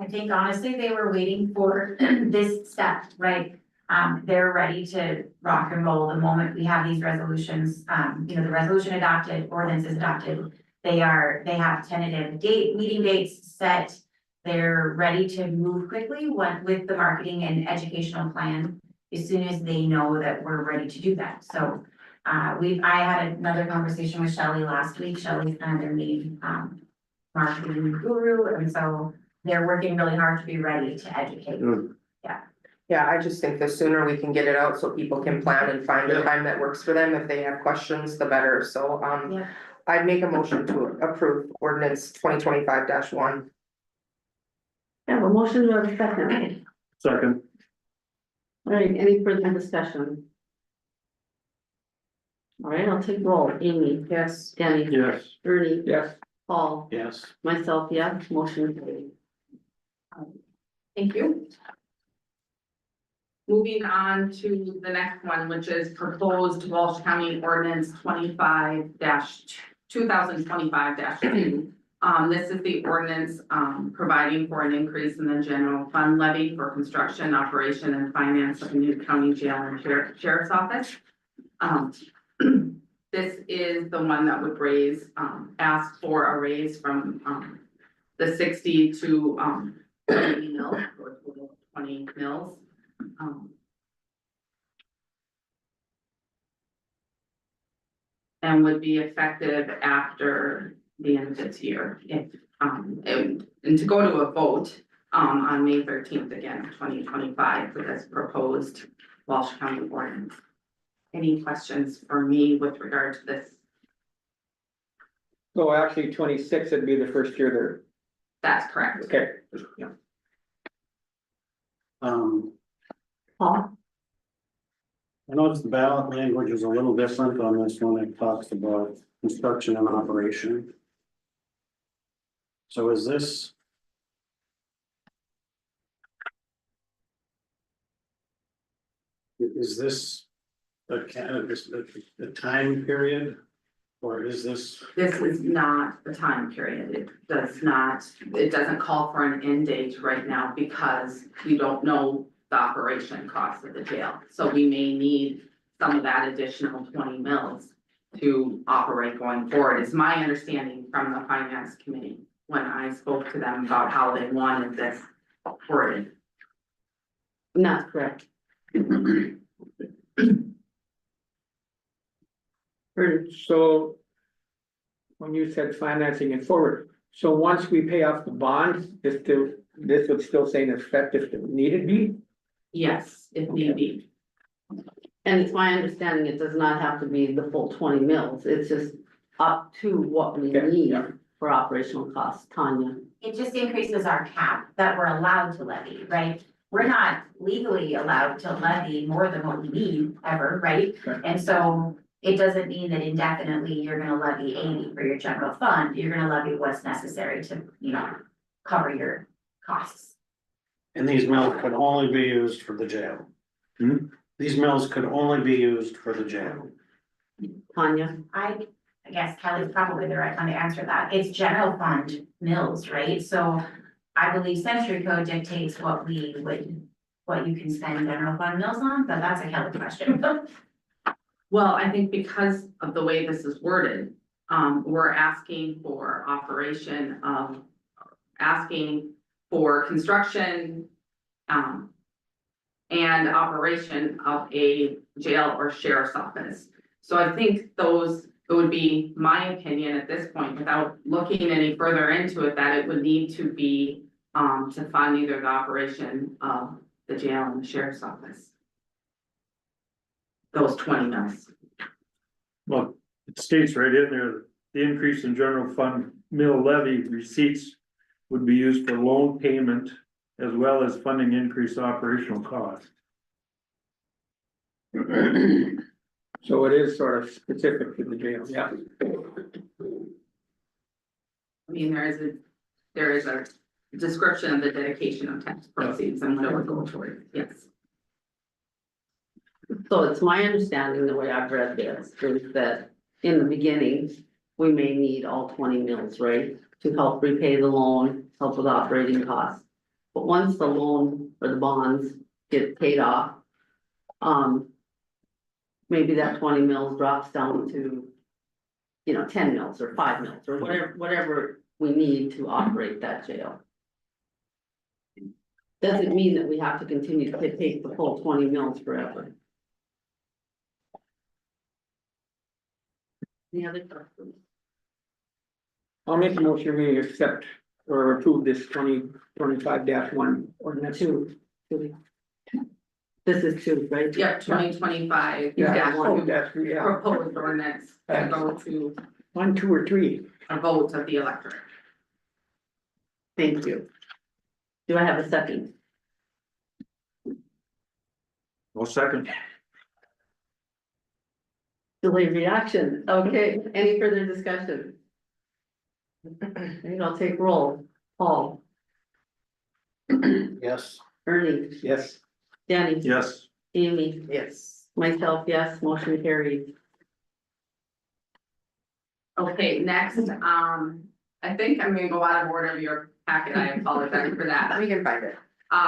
[SPEAKER 10] I think honestly, they were waiting for this step, right? They're ready to rock and roll the moment we have these resolutions, the resolution adopted, ordinance is adopted. They have tentative meeting dates set. They're ready to move quickly with the marketing and educational plan as soon as they know that we're ready to do that. So I had another conversation with Shelley last week. Shelley's kind of their main marketing guru, and so they're working really hard to be ready to educate.
[SPEAKER 2] Yeah, I just think the sooner we can get it out so people can plan and find a
[SPEAKER 7] Yeah.
[SPEAKER 2] time that works for them. If they have questions, the better. So,
[SPEAKER 10] Yeah.
[SPEAKER 2] I'd make a motion to approve ordinance 2025-1.
[SPEAKER 1] I have a motion to have a second.
[SPEAKER 9] Second,
[SPEAKER 1] All right, any further discussion? All right, I'll take roll. Amy,
[SPEAKER 2] Yes.
[SPEAKER 1] Danny,
[SPEAKER 9] yes.
[SPEAKER 1] Ernie,
[SPEAKER 3] Yes,
[SPEAKER 1] Paul,
[SPEAKER 6] Yes.
[SPEAKER 1] myself, yeah, motion carried.
[SPEAKER 8] Thank you. Moving on to the next one, which is proposed Walsh County Ordinance 2025-2. This is the ordinance, providing for an increase in the general fund levy for construction, operation, and finance of the new county jail and sheriff's office. This is the one that would ask for a raise from, the 60 to, 80 mils, or 20 mils. And would be effective after the end of this year, if, and to go to a vote, on May 13th again, 2025, for this proposed Walsh County ordinance. Any questions for me with regard to this?
[SPEAKER 3] so actually 26 would be the first year
[SPEAKER 8] That's correct.
[SPEAKER 3] there, okay, yeah.
[SPEAKER 1] Paul,
[SPEAKER 6] I noticed the ballot language is a little different on this one. It talks about construction and operation. So is this? Is this a time period? Or is this?
[SPEAKER 8] This is not the time period. It doesn't call for an end date right now because we don't know the operation costs of the jail. So we may need some of that additional 20 mils to operate going forward, is my understanding from the finance committee when I spoke to them about how they wanted this worded.
[SPEAKER 1] not correct. Ernie,
[SPEAKER 3] So when you said financing it forward, so once we pay off the bonds, this would still say in effect if it needed be?
[SPEAKER 8] Yes, if need be.
[SPEAKER 1] and it's my understanding it does not have to be the full 20 mils, it's just up to what we
[SPEAKER 3] Okay,
[SPEAKER 1] need
[SPEAKER 3] yeah.
[SPEAKER 1] for operational costs. Tanya,
[SPEAKER 10] It just increases our cap that we're allowed to levy, right? We're not legally allowed to levy more than what we need ever, right?
[SPEAKER 3] Okay.
[SPEAKER 10] And so it doesn't mean that indefinitely you're gonna levy 80 for your general fund, you're gonna levy what's necessary to, cover your costs.
[SPEAKER 6] And these mills could only be used for the jail. These mills could only be used for the jail.
[SPEAKER 1] Tanya,
[SPEAKER 10] I guess Kelly's probably the right one to answer that. It's general fund mills, right? So I believe century code dictates what you can spend general fund mills on, but that's a Kelly question.
[SPEAKER 8] Well, I think because of the way this is worded, we're asking for asking for construction, and operation of a jail or sheriff's office. So I think it would be my opinion at this point, without looking any further into it, that it would need to be, to fund either the operation of the jail and the sheriff's office. Those 20 mils.
[SPEAKER 9] Well, it states right in there, the increase in general fund mill levy receipts would be used for loan payment as well as funding increased operational costs.
[SPEAKER 3] So it is sort of specific to the jail, yeah.
[SPEAKER 8] I mean, there is a description of the dedication of tax proceeds and what it would go toward, yes.
[SPEAKER 1] so it's my understanding, the way I've read this, is that in the beginning, we may need all 20 mills, right? To help repay the loan, help with operating costs. But once the loan or the bonds get paid off, maybe that 20 mills drops down to, 10 mills or 5 mills or whatever we need to operate that jail. Doesn't mean that we have to continue to take the full 20 mills forever. Any other questions?
[SPEAKER 3] I'll make a motion, we accept or approve this 2025-1 ordinance.
[SPEAKER 1] Two. This is two, right?
[SPEAKER 8] Yep, 2025.
[SPEAKER 3] Yeah,
[SPEAKER 8] One
[SPEAKER 3] that's, yeah,
[SPEAKER 8] proposed ordinance to go to
[SPEAKER 3] 1, 2, or 3.
[SPEAKER 8] a vote of the electorate.
[SPEAKER 1] Thank you. Do I have a second?
[SPEAKER 9] Well, second.
[SPEAKER 1] Delayed reaction, okay, any further discussion? Maybe I'll take roll, Paul,
[SPEAKER 6] Yes.
[SPEAKER 1] Ernie,
[SPEAKER 3] Yes.
[SPEAKER 1] Danny.
[SPEAKER 9] Yes.
[SPEAKER 1] Amy,
[SPEAKER 2] Yes.
[SPEAKER 1] myself, yes, motion carried.
[SPEAKER 8] Okay, next, I think I'm gonna go out of order of your packet. I apologize for that.
[SPEAKER 2] We can find it.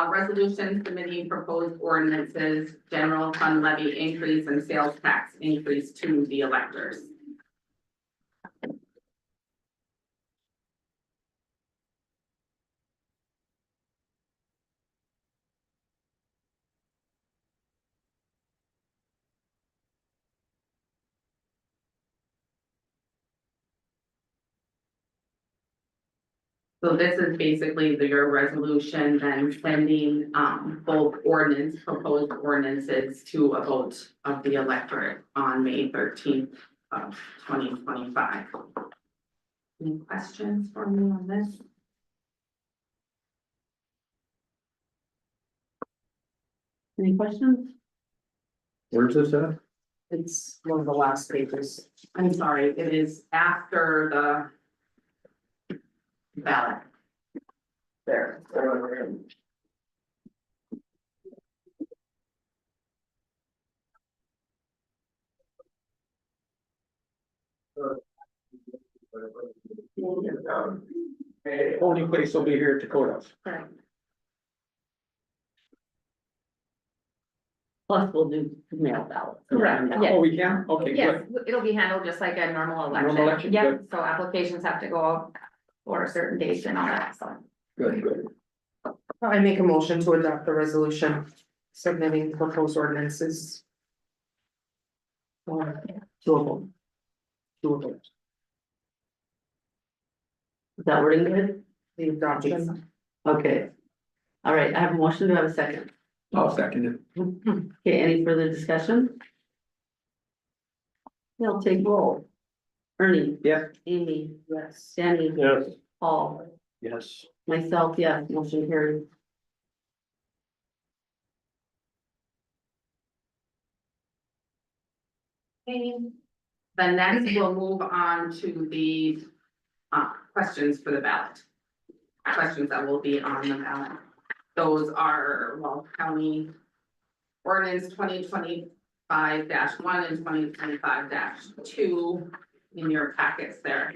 [SPEAKER 8] Resolution submitting proposed ordinances, general fund levy increase and sales tax increase to the electors. So this is basically your resolution, then sending, both proposed ordinances to a vote of the electorate on May 13th of 2025. Any questions for me on this?
[SPEAKER 1] Any questions?
[SPEAKER 9] Where's this at?
[SPEAKER 2] It's one of the last pages.
[SPEAKER 8] I'm sorry, it is after the ballot.
[SPEAKER 2] There.
[SPEAKER 3] Only place will be here at the courthouse.
[SPEAKER 1] Plus we'll do mail ballots.
[SPEAKER 4] Correct, yeah.
[SPEAKER 3] Oh, we can? Okay,
[SPEAKER 4] Yes,
[SPEAKER 3] good.
[SPEAKER 4] it'll be handled just like a normal
[SPEAKER 3] Normal
[SPEAKER 4] election.
[SPEAKER 3] election,
[SPEAKER 4] Yep,
[SPEAKER 3] good.
[SPEAKER 4] so applications have to go out for a certain date and all that, so.
[SPEAKER 3] Good, good.
[SPEAKER 2] I make a motion to adopt the resolution submitting proposed ordinances.
[SPEAKER 1] Two of them.
[SPEAKER 3] Two of them.
[SPEAKER 1] Is that wording good?
[SPEAKER 2] The adoption.
[SPEAKER 1] Okay. All right, I have a motion, do I have a second?
[SPEAKER 3] I'll second it.
[SPEAKER 1] Okay, any further discussion? I'll take roll. Ernie,
[SPEAKER 3] Yes.
[SPEAKER 1] Amy,
[SPEAKER 2] Yes.
[SPEAKER 1] Danny,
[SPEAKER 9] Yes.
[SPEAKER 1] Paul,
[SPEAKER 6] Yes.
[SPEAKER 1] myself, yes, motion carried.
[SPEAKER 8] Then next we'll move on to the questions for the ballot. Questions that will be on the ballot. Those are Walsh County ordinance 2025-1 and 2025-2 in your packets there.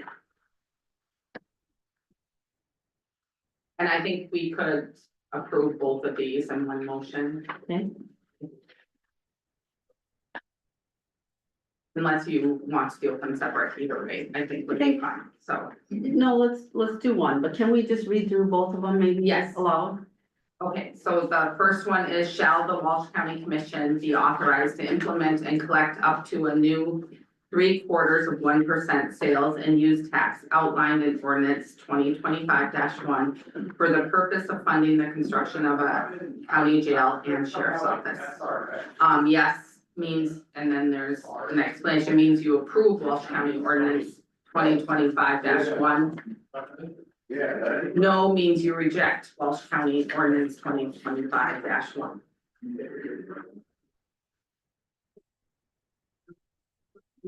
[SPEAKER 8] And I think we could approve both of these in one motion.
[SPEAKER 1] Okay.
[SPEAKER 8] Unless you want to do them separate either way, I think would be fine, so.
[SPEAKER 1] No, let's do one, but can we just read through both of them maybe?
[SPEAKER 8] Yes.
[SPEAKER 1] Aloud?
[SPEAKER 8] Okay, so the first one is shall the Walsh County Commission be authorized to implement and collect up to a new 0.75% sales and use tax outlined in ordinance 2025-1 for the purpose of funding the construction of a county jail and sheriff's office. Yes means, and then there's an explanation, means you approve Walsh County ordinance 2025-1. No means you reject Walsh County ordinance 2025-1.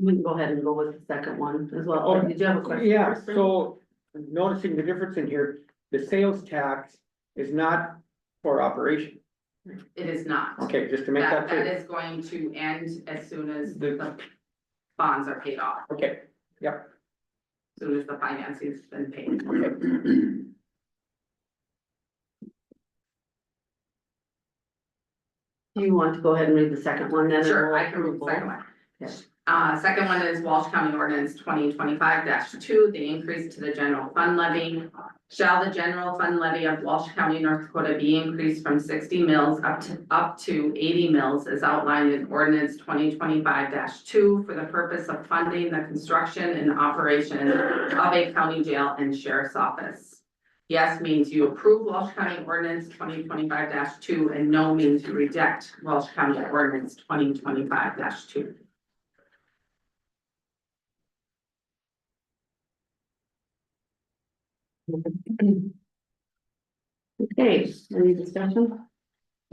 [SPEAKER 1] We can go ahead and go with the second one as well. Oh, did you have a question?
[SPEAKER 3] Yeah,
[SPEAKER 1] first, Ernie?
[SPEAKER 3] so noticing the difference in here, the sales tax is not for operation.
[SPEAKER 8] It is not.
[SPEAKER 3] Okay, just to make that
[SPEAKER 8] That
[SPEAKER 3] clear.
[SPEAKER 8] is going to end as soon as
[SPEAKER 3] The-
[SPEAKER 8] the bonds are paid off.
[SPEAKER 3] Okay, yep.
[SPEAKER 8] soon as the financing's been paid.
[SPEAKER 1] Do you want to go ahead and read the second one then? and
[SPEAKER 8] Sure,
[SPEAKER 1] we'll
[SPEAKER 8] I can read the
[SPEAKER 1] approve
[SPEAKER 8] second
[SPEAKER 1] both?
[SPEAKER 8] one.
[SPEAKER 1] Yes.
[SPEAKER 8] Second one is Walsh County Ordinance 2025-2, the increase to the general fund levy. Shall the general fund levy of Walsh County, North Dakota be increased from 60 mills up to 80 mills as outlined in ordinance 2025-2 for the purpose of funding the construction and operation of a county jail and sheriff's office? Yes means you approve Walsh County Ordinance 2025-2, and no means you reject Walsh County Ordinance 2025-2.
[SPEAKER 1] Okay, any discussion?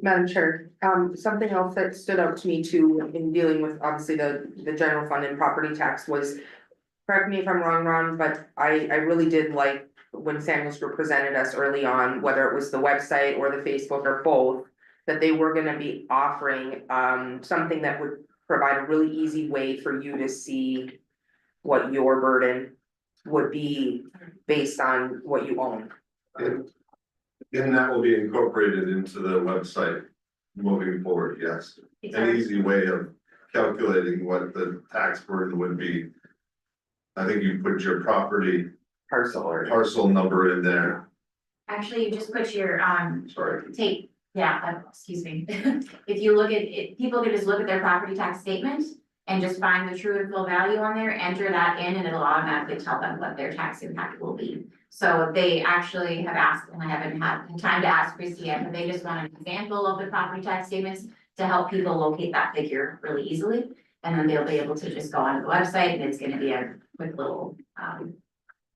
[SPEAKER 2] Madam Chair, something else that stood out to me too in dealing with obviously the general fund and property tax was. Correct me if I'm wrong, Ron, but I really did like when Samuels Group presented us early on, whether it was the website or the Facebook or both. That they were gonna be offering something that would provide a really easy way for you to see. What your burden would be based on what you own.
[SPEAKER 7] And that will be incorporated into the website moving forward, yes. An easy way of calculating what the tax burden would be. I think you put your property parcel number in there.
[SPEAKER 10] Actually, you just put your,
[SPEAKER 7] Sorry.
[SPEAKER 10] excuse me. If you look at it, people can just look at their property tax statement and just find the true and full value on there, enter that in, and it'll automatically tell them what their tax impact will be. So they actually have asked, and I haven't had time to ask Christie yet, but they just want an example of the property tax statements to help people locate that figure really easily. And then they'll be able to just go onto the website, and it's gonna be a quick little,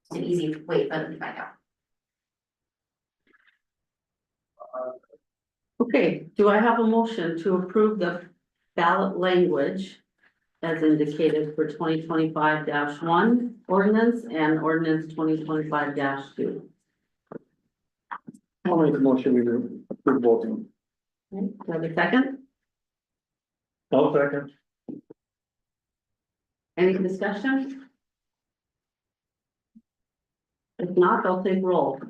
[SPEAKER 10] it's an easy way for them to find out.
[SPEAKER 1] Okay, do I have a motion to approve the ballot language as indicated for 2025-1 ordinance and ordinance 2025-2?
[SPEAKER 3] I'll make a motion, we approve both of them.
[SPEAKER 1] Okay, do I have a second?
[SPEAKER 9] I'll second.
[SPEAKER 1] Any discussion? If not, I'll take roll.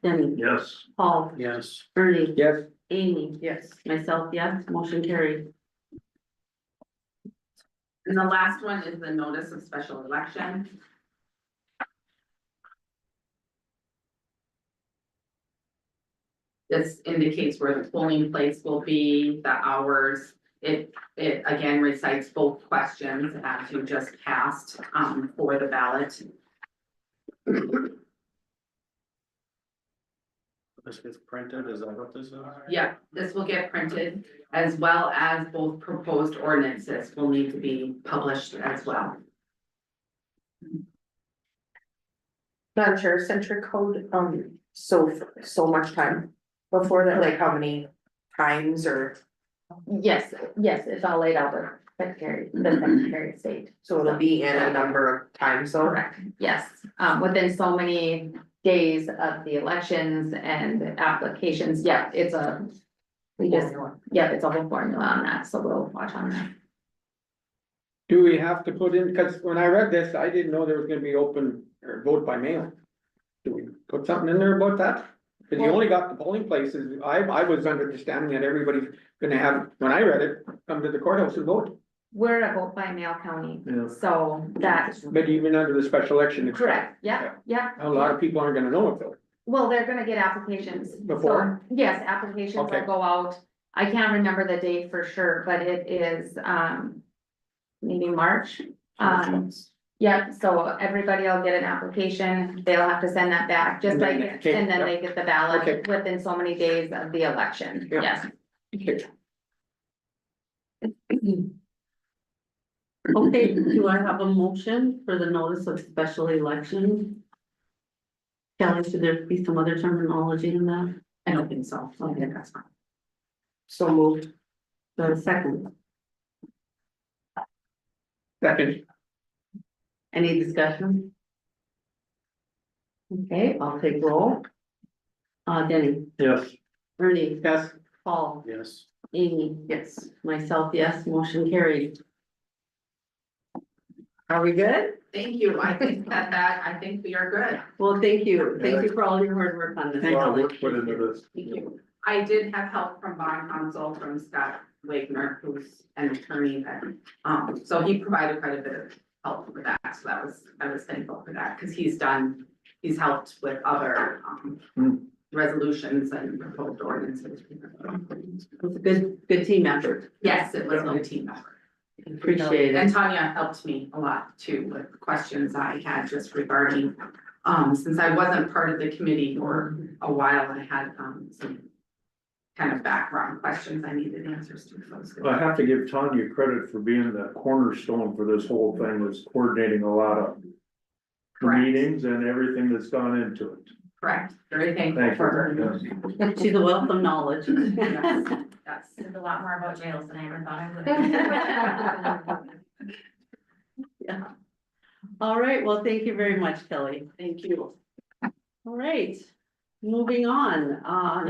[SPEAKER 1] Denny,
[SPEAKER 9] Yes.
[SPEAKER 1] Paul,
[SPEAKER 6] Yes.
[SPEAKER 1] Ernie,
[SPEAKER 3] Yes,
[SPEAKER 1] Amy,
[SPEAKER 2] Yes.
[SPEAKER 1] myself, yes, motion carried.
[SPEAKER 8] And the last one is the notice of special election. This indicates where the polling place will be, the hours. It again recites both questions as you just cast, for the ballot.
[SPEAKER 6] This gets printed, is that what this is?
[SPEAKER 8] Yeah, this will get printed as well as both proposed ordinances will need to be published as well.
[SPEAKER 2] Madam Chair, Centric Code, so much time before that, like how many times or,
[SPEAKER 4] Yes, it's all laid out with the Secretary of State.
[SPEAKER 2] so it'll be in a number of times, so.
[SPEAKER 4] Correct, yes, within so many days of the elections and applications, it's a. It's a whole formula on that, so we'll watch on that.
[SPEAKER 3] do we have to put in, because when I read this, I didn't know there was gonna be open or vote by mail. Do we put something in there about that? Cause you only got the polling places, I was understanding that everybody's gonna have, when I read it, come to the courthouse and vote.
[SPEAKER 4] We're a vote by mail county,
[SPEAKER 3] Yeah.
[SPEAKER 4] so that's
[SPEAKER 3] But even under the special election. it's-
[SPEAKER 4] correct, yeah.
[SPEAKER 3] A lot of people aren't gonna know it though.
[SPEAKER 4] Well, they're gonna get applications.
[SPEAKER 3] Before?
[SPEAKER 4] So, yes, applications will
[SPEAKER 3] Okay.
[SPEAKER 4] go out. I can't remember the date for sure, but it is, maybe March. Yeah, so everybody will get an application. They'll have to send that back, just
[SPEAKER 3] And then
[SPEAKER 4] like,
[SPEAKER 3] they-
[SPEAKER 4] and then
[SPEAKER 3] okay,
[SPEAKER 4] they get the ballot
[SPEAKER 3] Okay.
[SPEAKER 4] within so many days of the election.
[SPEAKER 3] Yeah.
[SPEAKER 4] Yes.
[SPEAKER 3] Okay.
[SPEAKER 1] Okay, do I have a motion for the notice of special election? Kelly, should there be some other terminology in that?
[SPEAKER 8] I don't think so. Okay, that's fine.
[SPEAKER 2] So moved.
[SPEAKER 1] The second,
[SPEAKER 3] Second,
[SPEAKER 1] any discussion? Okay, I'll take roll. Denny,
[SPEAKER 9] Yes.
[SPEAKER 1] Ernie,
[SPEAKER 3] yes,
[SPEAKER 1] Paul,
[SPEAKER 6] Yes.
[SPEAKER 1] Amy,
[SPEAKER 8] Yes.
[SPEAKER 1] myself, yes, motion carried. Are we good?
[SPEAKER 8] Thank you. I think I think we are good.
[SPEAKER 1] Well, thank you. Thank you for all your hard work on this.
[SPEAKER 3] Thank
[SPEAKER 9] A lot of
[SPEAKER 1] Kelly.
[SPEAKER 9] work put into this.
[SPEAKER 8] Thank you. I did have help from bond counsel from Scott Wagner, who's an attorney that, so he provided quite a bit of help with that. So I was thankful for that, because he's helped with other, resolutions and proposed ordinances.
[SPEAKER 1] It was a good team effort.
[SPEAKER 8] Yes, it was a good team effort.
[SPEAKER 1] Appreciate
[SPEAKER 8] And
[SPEAKER 1] it.
[SPEAKER 8] Tanya helped me a lot too with questions I had just regarding, since I wasn't part of the committee for a while, I had, some kind of background questions I needed answers to. So it was good.
[SPEAKER 9] I have to give Tanya credit for being the cornerstone for this whole thing, was coordinating a lot of
[SPEAKER 8] Correct.
[SPEAKER 9] meetings and everything that's gone into it.
[SPEAKER 8] Correct, very thankful
[SPEAKER 9] Thank
[SPEAKER 8] for her.
[SPEAKER 9] you.
[SPEAKER 1] She's a wealth of knowledge.
[SPEAKER 8] Yes, yes.
[SPEAKER 10] There's a lot more about jails than I ever thought I would.
[SPEAKER 1] Yeah. All right, well, thank you very much, Kelly.
[SPEAKER 8] Thank you.
[SPEAKER 1] All right, moving on.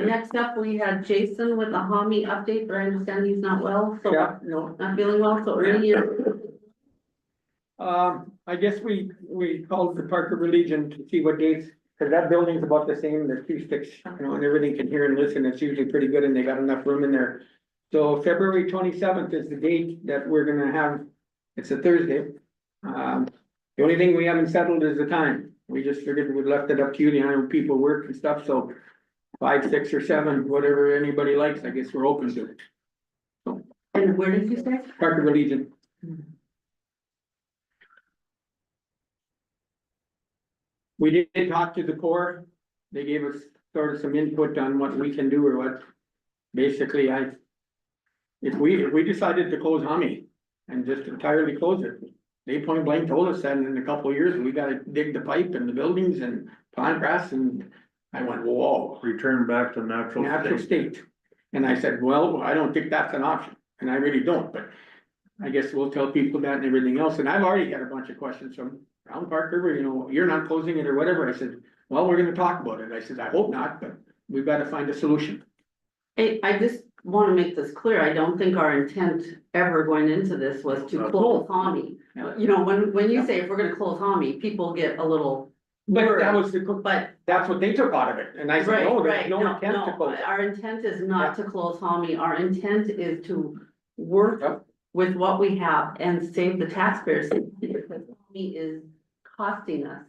[SPEAKER 1] Next up, we had Jason with a Hami update, but I understand he's not well, so
[SPEAKER 3] Yeah, no,
[SPEAKER 1] not feeling well, so early.
[SPEAKER 3] I guess we called the Park River Legion to see what dates, cause that building's about the same, the acoustics, you know, and everything can hear and listen, it's usually pretty good and they got enough room in there. So February 27th is the date that we're gonna have, it's a Thursday. The only thing we haven't settled is the time, we just figured we left it up to you, the know people work and stuff, so 5, 6 or 7, whatever anybody likes, I guess we're open to it.
[SPEAKER 1] And where did you say?
[SPEAKER 3] Park River Legion. We did talk to the Corps, they gave us sort of some input on what we can do or what, basically, if we decided to close Hami and just entirely close it, they point blank told us that in a couple of years, we gotta dig the pipe and the buildings and plant grass, and I went, whoa,
[SPEAKER 9] Return back to natural
[SPEAKER 3] natural
[SPEAKER 9] state.
[SPEAKER 3] state. And I said, well, I don't think that's an option, and I really don't, but I guess we'll tell people that and everything else, and I've already had a bunch of questions from Round Park River, you know, you're not closing it or whatever, I said, well, we're gonna talk about it, I said, I hope not, but we've gotta find a solution.
[SPEAKER 1] I just wanna make this clear, I don't think our intent ever going into this was to close Hami. You know, when you say if we're gonna close Hami, people get a little
[SPEAKER 3] But that
[SPEAKER 1] worried,
[SPEAKER 3] was the,
[SPEAKER 1] but.
[SPEAKER 3] that's what they took out of it, and I said,
[SPEAKER 1] Right,
[SPEAKER 3] no, there's
[SPEAKER 1] right,
[SPEAKER 3] no
[SPEAKER 1] no,
[SPEAKER 3] intent to
[SPEAKER 1] no,
[SPEAKER 3] close.
[SPEAKER 1] our intent is not to close Hami, our intent is to work
[SPEAKER 3] Yep.
[SPEAKER 1] with what we have and save the taxpayers. Because Hami is costing us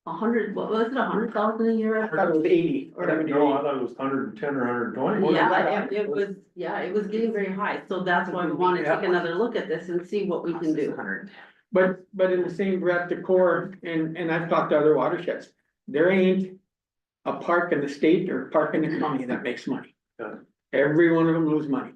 [SPEAKER 1] 100, what was it, 100,000 a year?
[SPEAKER 3] I thought it was 80 or 70.
[SPEAKER 9] No, I thought it was 110 or 120.
[SPEAKER 1] Yeah, it was, it was getting very high, so that's why we wanna take another look at this and see what we can do.
[SPEAKER 3] But in the same breath, the Corps, and I've talked to other watersheds, there ain't a park in the state or park in the county that makes money.
[SPEAKER 9] Yeah.
[SPEAKER 3] Every one of them lose money.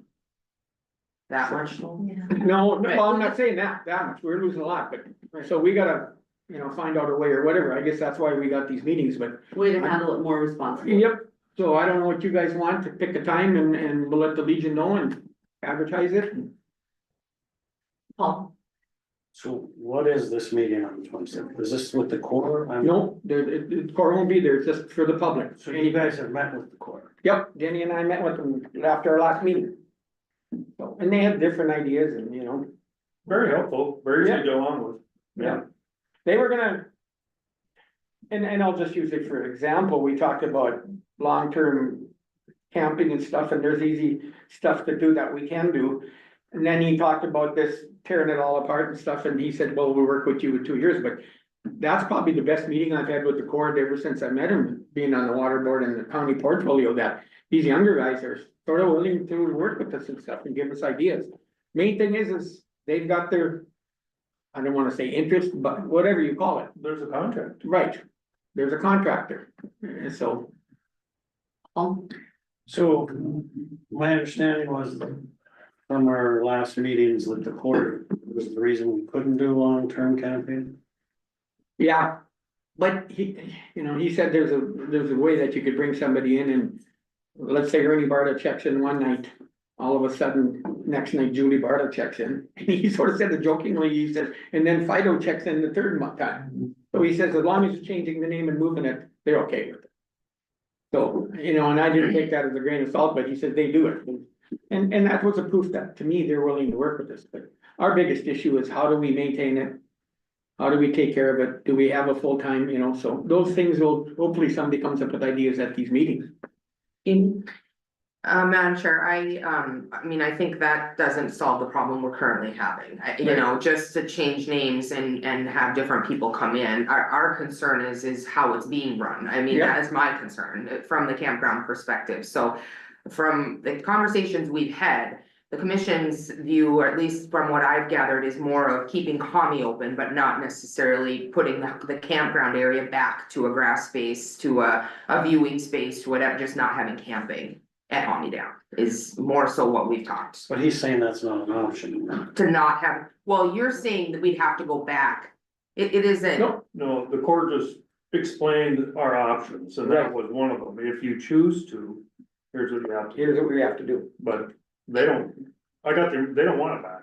[SPEAKER 8] That much.
[SPEAKER 3] No, well, I'm not saying that much, we're losing a lot, but, so we gotta, you know, find out a way or whatever, I guess that's why we got these meetings, but.
[SPEAKER 1] Way to handle it more responsibly.
[SPEAKER 3] Yep, so I don't know what you guys want, to pick a time and we'll let the Legion know and advertise it.
[SPEAKER 1] Paul,
[SPEAKER 6] So what is this meeting on the 27th? Is this with the Corps?
[SPEAKER 3] No, the Corps won't be there, it's just for the public.
[SPEAKER 6] So you guys have met with the Corps?
[SPEAKER 3] Yep, Denny and I met with them after our last meeting. So, and they had different ideas and, you know,
[SPEAKER 9] Very helpful, very easy to go on with.
[SPEAKER 3] yeah, they were gonna. And I'll just use it for an example, we talked about long-term camping and stuff, and there's easy stuff to do that we can do. And then he talked about this tearing it all apart and stuff, and he said, well, we'll work with you in 2 years, but. That's probably the best meeting I've had with the Corps ever since I met him, being on the water board and the county portfolio, that these younger guys are sort of willing to work with us and stuff and give us ideas. Main thing is they've got their, I don't wanna say interest, but whatever you call it,
[SPEAKER 9] There's a contract.
[SPEAKER 3] right, there's a contractor, and so.
[SPEAKER 6] So my understanding was from our last meetings with the Corps was the reason we couldn't do long-term camping.
[SPEAKER 3] Yeah, but he, you know, he said there's a way that you could bring somebody in and. Let's say Ernie Barta checks in one night, all of a sudden, next night Julie Barta checks in, and he sort of said it jokingly, he said, and then Fido checks in the third time. So he says, as long as you're changing the name and moving it, they're okay with it. So, you know, and I didn't take that as a grain of salt, but he said they do it. And that was a proof that, to me, they're willing to work with us, but our biggest issue is how do we maintain it? How do we take care of it? Do we have a full-time, you know, so those things will, hopefully somebody comes up with ideas at these meetings.
[SPEAKER 2] Madam Chair, I mean, I think that doesn't solve the problem we're currently having. You know, just to change names and have different people come in. Our concern is how it's being run. I mean, that is my concern from the campground perspective. So from the conversations we've had, the commission's view, or at least from what I've gathered, is more of keeping Commie open, but not necessarily putting the campground area back to a grass space, to a viewing space, to whatever, just not having camping at Homie Dam is more so what we've talked.
[SPEAKER 6] But he's saying that's not an option.
[SPEAKER 2] To not have, well, you're saying that we'd have to go back. It isn't,
[SPEAKER 9] No, the court just explained our options, and that was one of them. If you choose to, here's what you have to,
[SPEAKER 3] Here's what we have to do.
[SPEAKER 9] but they don't, they don't want it back.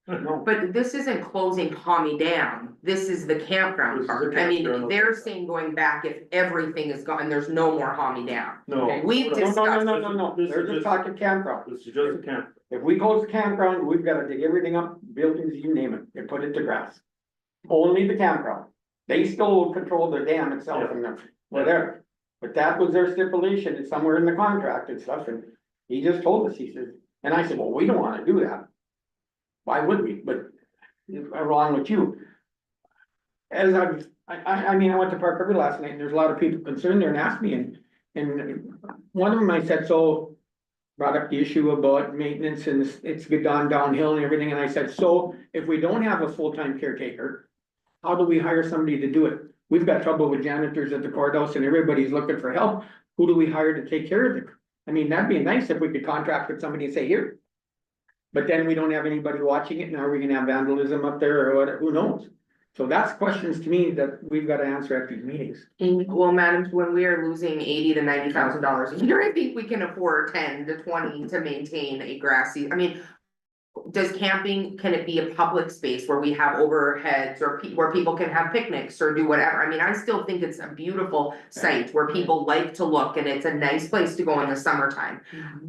[SPEAKER 3] No,
[SPEAKER 2] but this isn't closing Homie Dam. This is the
[SPEAKER 9] This
[SPEAKER 2] campground
[SPEAKER 9] is the
[SPEAKER 2] part. I mean,
[SPEAKER 9] campground.
[SPEAKER 2] they're saying going back if everything is gone, there's no more Homie Dam.
[SPEAKER 9] No.
[SPEAKER 2] We've
[SPEAKER 3] no,
[SPEAKER 2] discussed.
[SPEAKER 3] no,
[SPEAKER 9] This is
[SPEAKER 3] they're just
[SPEAKER 9] just-
[SPEAKER 3] talking campground.
[SPEAKER 9] This is just a camp.
[SPEAKER 3] If we close the campground, we've gotta dig everything up, buildings, you name it, and put it to grass. Only the campground. They still control the dam itself and the, whatever. But that was their stipulation, it's somewhere in the contract and stuff, and he just told us, he said, and I said, well, we don't wanna do that. Why would we? But along with you. As I mean, I went to Park River last night and there's a lot of people concerned there and asked me and one of them I said, so. Brought up the issue about maintenance and it's gone downhill and everything, and I said, so if we don't have a full-time caretaker. How do we hire somebody to do it? We've got trouble with janitors at the courthouse and everybody's looking for help. Who do we hire to take care of it? I mean, that'd be nice if we could contract with somebody and say, here. But then we don't have anybody watching it, now are we gonna have vandalism up there or what, who knows? So that's questions to me that we've gotta answer at these meetings.
[SPEAKER 2] Well, madam, when we are losing $80,000 to $90,000 a year, I think we can afford 10 to 20 to maintain a grassy, I mean. Does camping, can it be a public space where we have overheads or where people can have picnics or do whatever? I mean, I still think it's a beautiful site where people like to look and it's a nice place to go in the summertime.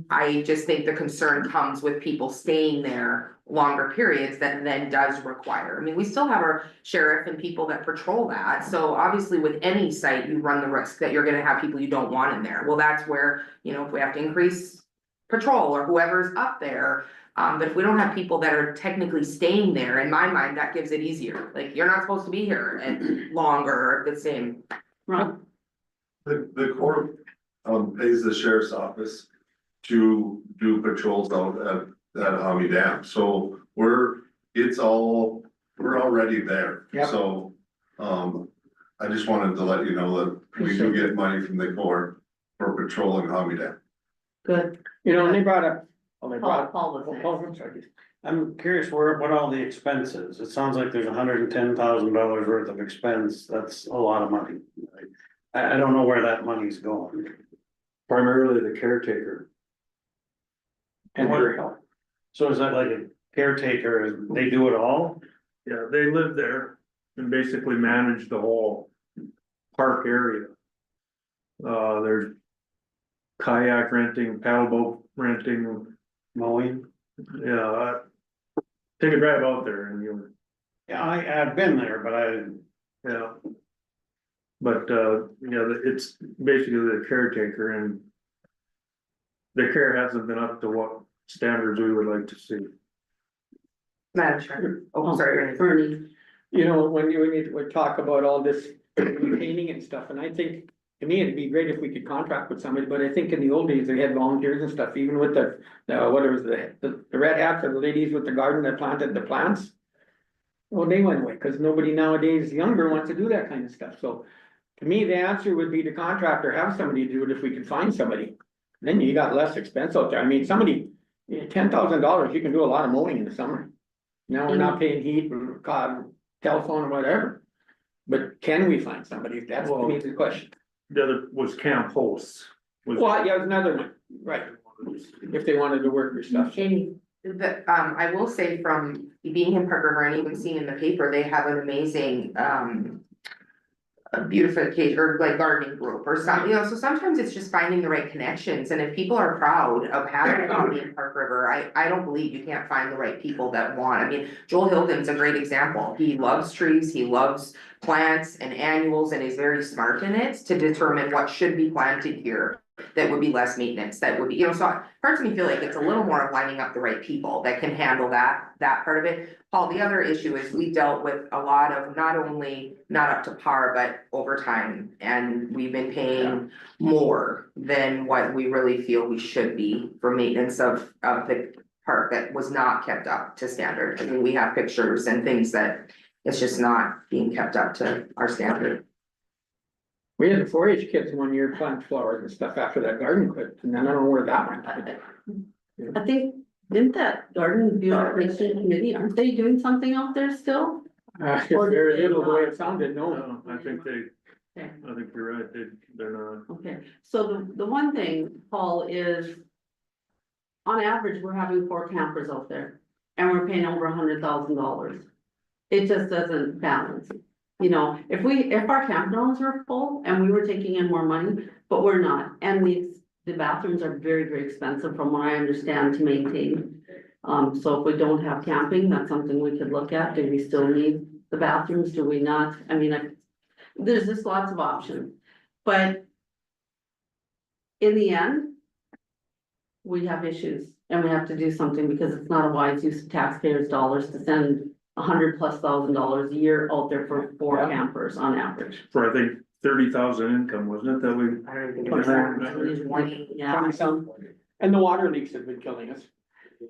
[SPEAKER 2] I just think the concern comes with people staying there longer periods that then does require, I mean, we still have our sheriff and people that patrol that. So obviously with any site, you run the risk that you're gonna have people you don't want in there. Well, that's where, you know, if we have to increase patrol or whoever's up there. But if we don't have people that are technically staying there, in my mind, that gives it easier. Like, you're not supposed to be here and longer, the same.
[SPEAKER 1] Ron?
[SPEAKER 7] The court, pays the sheriff's office to do patrols out at Homie Dam, so we're already there.
[SPEAKER 3] Yep.
[SPEAKER 7] So, I just wanted to let you know that we do get money from the court for patrolling Homie Dam.
[SPEAKER 1] Good.
[SPEAKER 3] You know, and they brought up. Oh, they brought.
[SPEAKER 1] Paul was
[SPEAKER 3] Oh, I'm sorry.
[SPEAKER 6] I'm curious what all the expenses, it sounds like there's $110,000 worth of expense, that's a lot of money. I don't know where that money's going.
[SPEAKER 9] Primarily the caretaker.
[SPEAKER 3] And their help.
[SPEAKER 6] So is that like a caretaker, they do it all?
[SPEAKER 9] Yeah, they live there and basically manage the whole park area. There's kayak renting, paddleboat renting,
[SPEAKER 6] Mowing?
[SPEAKER 9] yeah. Take a drive out there and you'll,
[SPEAKER 6] Yeah, I've been there, but
[SPEAKER 9] yeah. But, it's basically the caretaker and the care hasn't been up to what standards we would like to see.
[SPEAKER 2] Madam Chair. Oh, sorry.
[SPEAKER 1] Bernie.
[SPEAKER 3] You know, when we talk about all this painting and stuff, and I think. To me, it'd be great if we could contract with somebody, but I think in the old days, they had volunteers and stuff, even with the red hats or the ladies with the garden that planted the plants. Well, they went away, cause nobody nowadays younger wants to do that kind of stuff, so. To me, the answer would be to contract or have somebody do it if we could find somebody. Then you got less expense out there, I mean, somebody, $10,000, you can do a lot of mowing in the summer. Now we're not paying heat, or telephone or whatever. But can we find somebody? That's to me the question.
[SPEAKER 9] The other was camp hosts.
[SPEAKER 3] Well, yeah, another one, right, if they wanted to work your stuff.
[SPEAKER 2] I will say from being in Park River and even seeing in the paper, they have an amazing, a beautification or like gardening group or something, you know, so sometimes it's just finding the right connections, and if people are proud of having a coffee in Park River, I don't believe you can't find the right people that want, I mean, Joel Hilden's a great example, he loves trees, he loves plants and annuals, and is very smart in it to determine what should be planted here that would be less maintenance, that would be, you know, so parts of me feel like it's a little more of lining up the right people that can handle that part of it. Paul, the other issue is we dealt with a lot of not only not up to par, but overtime, and we've been paying more than what we really feel we should be for maintenance of the park that was not kept up to standard. I mean, we have pictures and things that it's just not being kept up to our standard.
[SPEAKER 3] We had the 4-H kids one year plant flowers and stuff after that garden quit, and then I don't know where that went.
[SPEAKER 1] I think, didn't that garden beautification committee, aren't they doing something out there still?
[SPEAKER 3] If very little the way it sounded, no.
[SPEAKER 9] No, I think
[SPEAKER 1] Okay.
[SPEAKER 9] you're right, they're not.
[SPEAKER 1] Okay, so the one thing, Paul, is on average, we're having 4 campers out there and we're paying over $100,000. It just doesn't balance. You know, if our campgrounds were full and we were taking in more money, but we're not, and the bathrooms are very, very expensive from what I understand to maintain. So if we don't have camping, that's something we could look at. Do we still need the bathrooms? Do we not? I mean, there's just lots of options, but in the end, we have issues and we have to do something because it's not a wise use of taxpayers' dollars to send $100,000+ a year out there for 4
[SPEAKER 3] Yeah.
[SPEAKER 1] campers on average.
[SPEAKER 9] For I think 30,000 income, wasn't it, that we?
[SPEAKER 2] I don't think it was that, 20.
[SPEAKER 1] Yeah,
[SPEAKER 3] 20-some. And the water leaks have been killing us.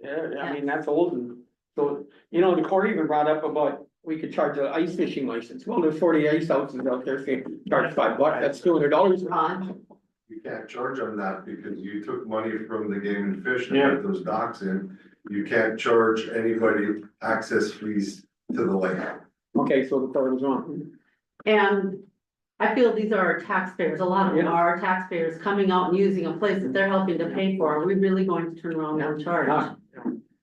[SPEAKER 3] Yeah, I mean, that's old, and so, you know, the Corey even brought up about we could charge an ice fishing license. Well, there's 40 ice houses out there, say, charge $5, that's $200.
[SPEAKER 1] Ron,
[SPEAKER 7] You can't charge them that because you took money from the game and fish to
[SPEAKER 9] Yeah.
[SPEAKER 7] put those docks in. You can't charge anybody access fees to the lake.
[SPEAKER 3] Okay, so the Corey was wrong.
[SPEAKER 1] and I feel these are our taxpayers, a lot of them
[SPEAKER 3] Yeah.
[SPEAKER 1] are our taxpayers coming out and using a place that they're helping to pay for. Are we really going to turn around and charge?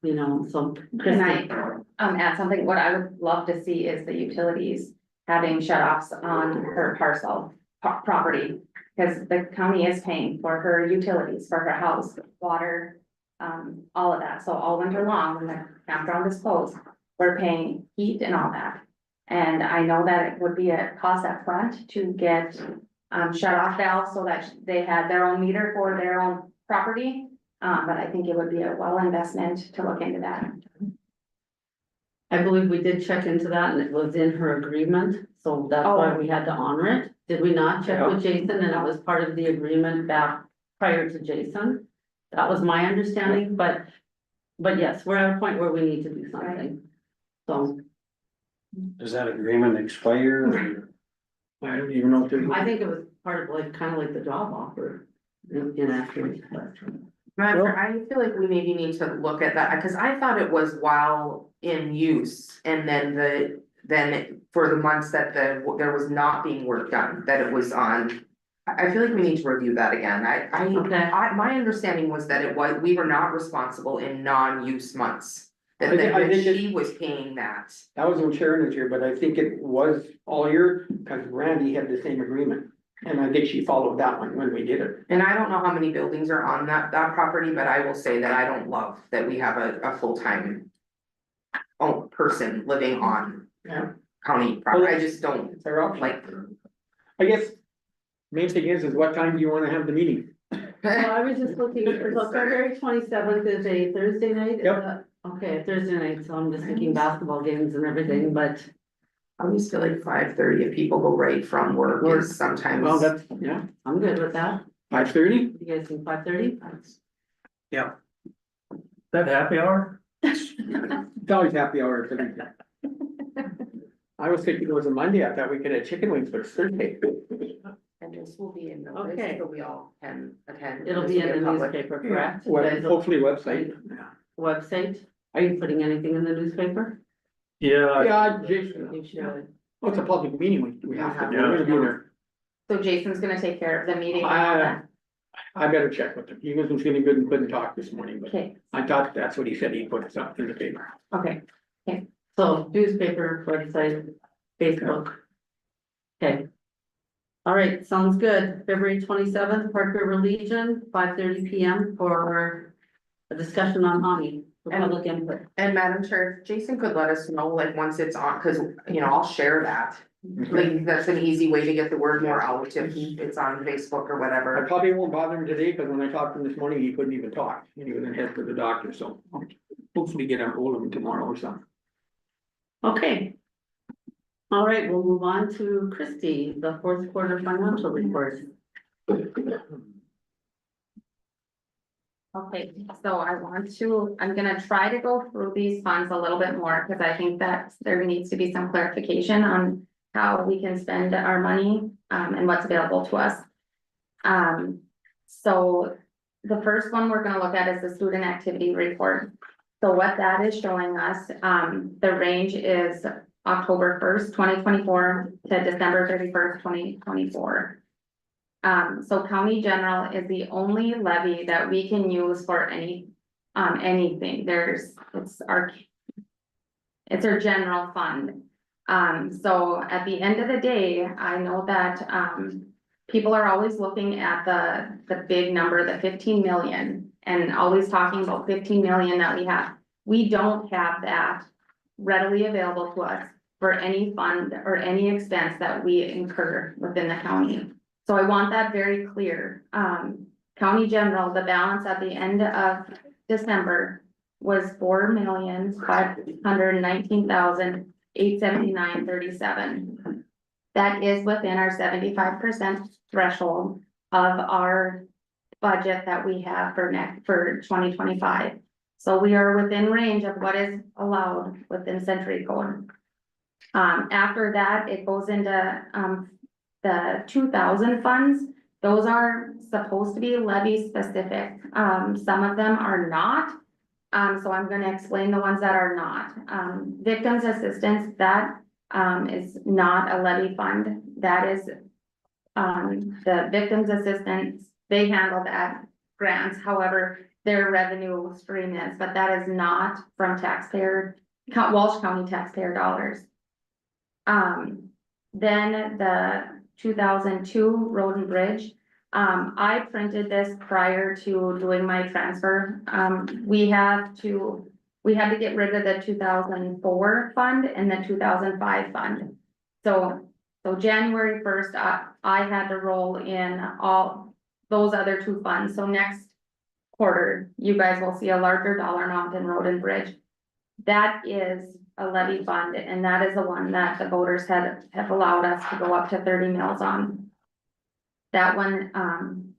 [SPEAKER 1] You know, so.
[SPEAKER 4] Can I add something? What I would love to see is the utilities having shut offs on her parcel property. Cause the county is paying for her utilities, for her house, water, all of that. So all winter long, when the campground is closed, we're paying heat and all that. And I know that it would be a cost up front to get shut off valves so that they had their own meter for their own property. But I think it would be a well investment to look into that.
[SPEAKER 1] I believe we did check into that and it was in her agreement, so that's why we had to honor it. Did we not check with Jason and it was part of the agreement back prior to Jason? That was my understanding, but yes, we're at a point where we need to do something. So
[SPEAKER 6] Does that agreement expire? or-
[SPEAKER 3] I don't even know if there's.
[SPEAKER 1] I think it was part of like, kind of like the job offer in actually.
[SPEAKER 2] I feel like we maybe need to look at that, cause I thought it was while in use, and then for the months that there was not being work done, that it was on. I feel like we need to review that again,
[SPEAKER 1] Okay.
[SPEAKER 2] my understanding was that we were not responsible in non-use months. That
[SPEAKER 3] I think
[SPEAKER 2] she was paying that.
[SPEAKER 3] That was when Sharon was here, but I think it was all year, because Randy had the same agreement. And I think she followed that one when we did it.
[SPEAKER 2] And I don't know how many buildings are on that property, but I will say that I don't love that we have a full-time person living on
[SPEAKER 3] Yeah.
[SPEAKER 2] county property, I just don't
[SPEAKER 3] It's our option.
[SPEAKER 2] like.
[SPEAKER 3] I guess, main thing is what time do you wanna have the meeting?
[SPEAKER 1] Well, I was just looking, so February 27th is a Thursday night? Is
[SPEAKER 3] Yep.
[SPEAKER 1] that- Okay, Thursday night, so I'm just thinking basketball games and everything, but
[SPEAKER 2] I always feel like 5:30 if people go right from work is sometimes.
[SPEAKER 3] Well, that's, yeah,
[SPEAKER 1] I'm good with that.
[SPEAKER 3] 5:30?
[SPEAKER 1] You guys think 5:30?
[SPEAKER 9] That happy hour?
[SPEAKER 3] It's always happy hour. at 30. I was thinking it was a Monday, I thought we could have chicken wings, but it's Thursday.
[SPEAKER 2] And this will be in the
[SPEAKER 1] Okay.
[SPEAKER 2] list, so we all can attend.
[SPEAKER 1] It'll
[SPEAKER 2] This
[SPEAKER 1] be
[SPEAKER 2] will
[SPEAKER 1] in the
[SPEAKER 2] public.
[SPEAKER 1] newspaper, correct?
[SPEAKER 3] Well,
[SPEAKER 1] You guys will-
[SPEAKER 3] hopefully website.
[SPEAKER 1] Website? Are you putting anything in the newspaper?
[SPEAKER 9] Yeah,
[SPEAKER 3] Yeah, Jason,
[SPEAKER 1] You should.
[SPEAKER 3] well, it's a public meeting, we have to,
[SPEAKER 9] Yeah.
[SPEAKER 3] we're gonna be there.
[SPEAKER 4] So Jason's gonna take care of the meeting.
[SPEAKER 3] I better check with him, he wasn't feeling good and couldn't talk this morning, but
[SPEAKER 4] Okay,
[SPEAKER 3] I thought that's what he said, he put something in the paper.
[SPEAKER 4] okay.
[SPEAKER 1] So newspaper, website, Facebook. Okay, All right, sounds good. February 27th, Park River Legion, 5:30 PM for a discussion on honey, for public input.
[SPEAKER 2] And Madam Chair, Jason could let us know, like, once it's on, cause, you know, I'll share that. Like, that's an easy way to get the word more out if it's on Facebook or
[SPEAKER 3] I
[SPEAKER 2] whatever.
[SPEAKER 3] probably won't bother him today, cause when I talked to him this morning, he couldn't even talk, and he was in head for the doctor, so hopefully get a hold of him tomorrow or something.
[SPEAKER 1] Okay. All right, we'll move on to Christie, the fourth quarter financial report.
[SPEAKER 4] Okay, so I'm gonna try to go through these funds a little bit more, because I think that there needs to be some clarification on how we can spend our money, and what's available to us. So the first one we're gonna look at is the student activity report. So what that is showing us, the range is October 1st, 2024 to December 31st, 2024. So county general is the only levy that we can use for anything. It's our general fund. So at the end of the day, I know that, people are always looking at the big number, the 15 million, and always talking about 15 million that we have. We don't have that readily available to us for any fund or any expense that we incur within the county. So I want that very clear. County general, the balance at the end of December was $4,519,879.37. That is within our 75% threshold of our budget that we have for 2025. So we are within range of what is allowed within Century Code. After that, it goes into, the 2000 funds. Those are supposed to be levy specific. Some of them are not. So I'm gonna explain the ones that are not. Victims assistance, that, is not a levy fund. That is, the victims assistance, they handle that grants. However, their revenue stream is, but that is not from Walsh County taxpayer dollars. Then the 2002 road and bridge. I printed this prior to doing my transfer. We had to get rid of the 2004 fund and the 2005 fund. So January 1st, I had to roll in all those other two funds. So next quarter, you guys will see a larger dollar amount in road and bridge. That is a levy fund, and that is the one that the voters have allowed us to go up to 30 mills on. That one,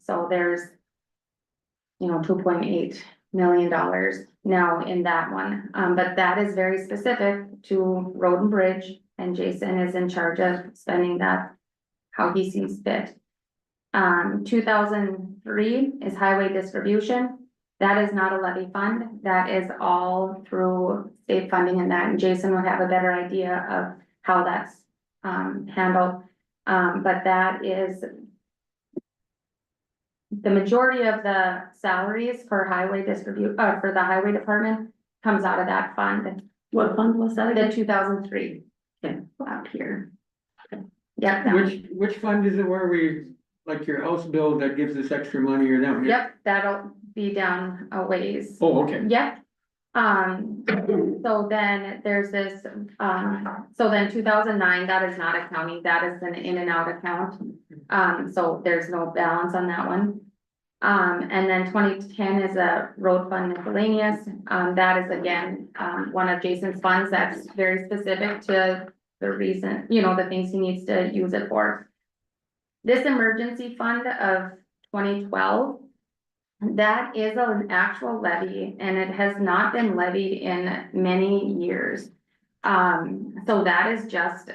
[SPEAKER 4] so there's, $2.8 million now in that one. But that is very specific to road and bridge, and Jason is in charge of spending that how he sees fit. 2003 is highway distribution. That is not a levy fund. That is all through state funding and that, and Jason would have a better idea of how that's handled. But that is the majority of the salaries for highway for the highway department comes out of that fund.
[SPEAKER 1] What fund was that
[SPEAKER 4] The
[SPEAKER 1] again?
[SPEAKER 4] 2003.
[SPEAKER 1] Okay.
[SPEAKER 4] Up here. Yeah. that one.
[SPEAKER 3] Which fund is it where we, like your house bill that gives us extra money or that?
[SPEAKER 4] Yep, that'll be down a ways.
[SPEAKER 3] Oh, okay.
[SPEAKER 4] Yep. So then there's this, so then 2009, that is not a county, that is an in and out account. So there's no balance on that one. And then 2010 is a road fund miscellaneous. That is again, one of Jason's funds that's very specific to the reason, the things he needs to use it for. This emergency fund of 2012, that is an actual levy, and it has not been levied in many years. So that is just,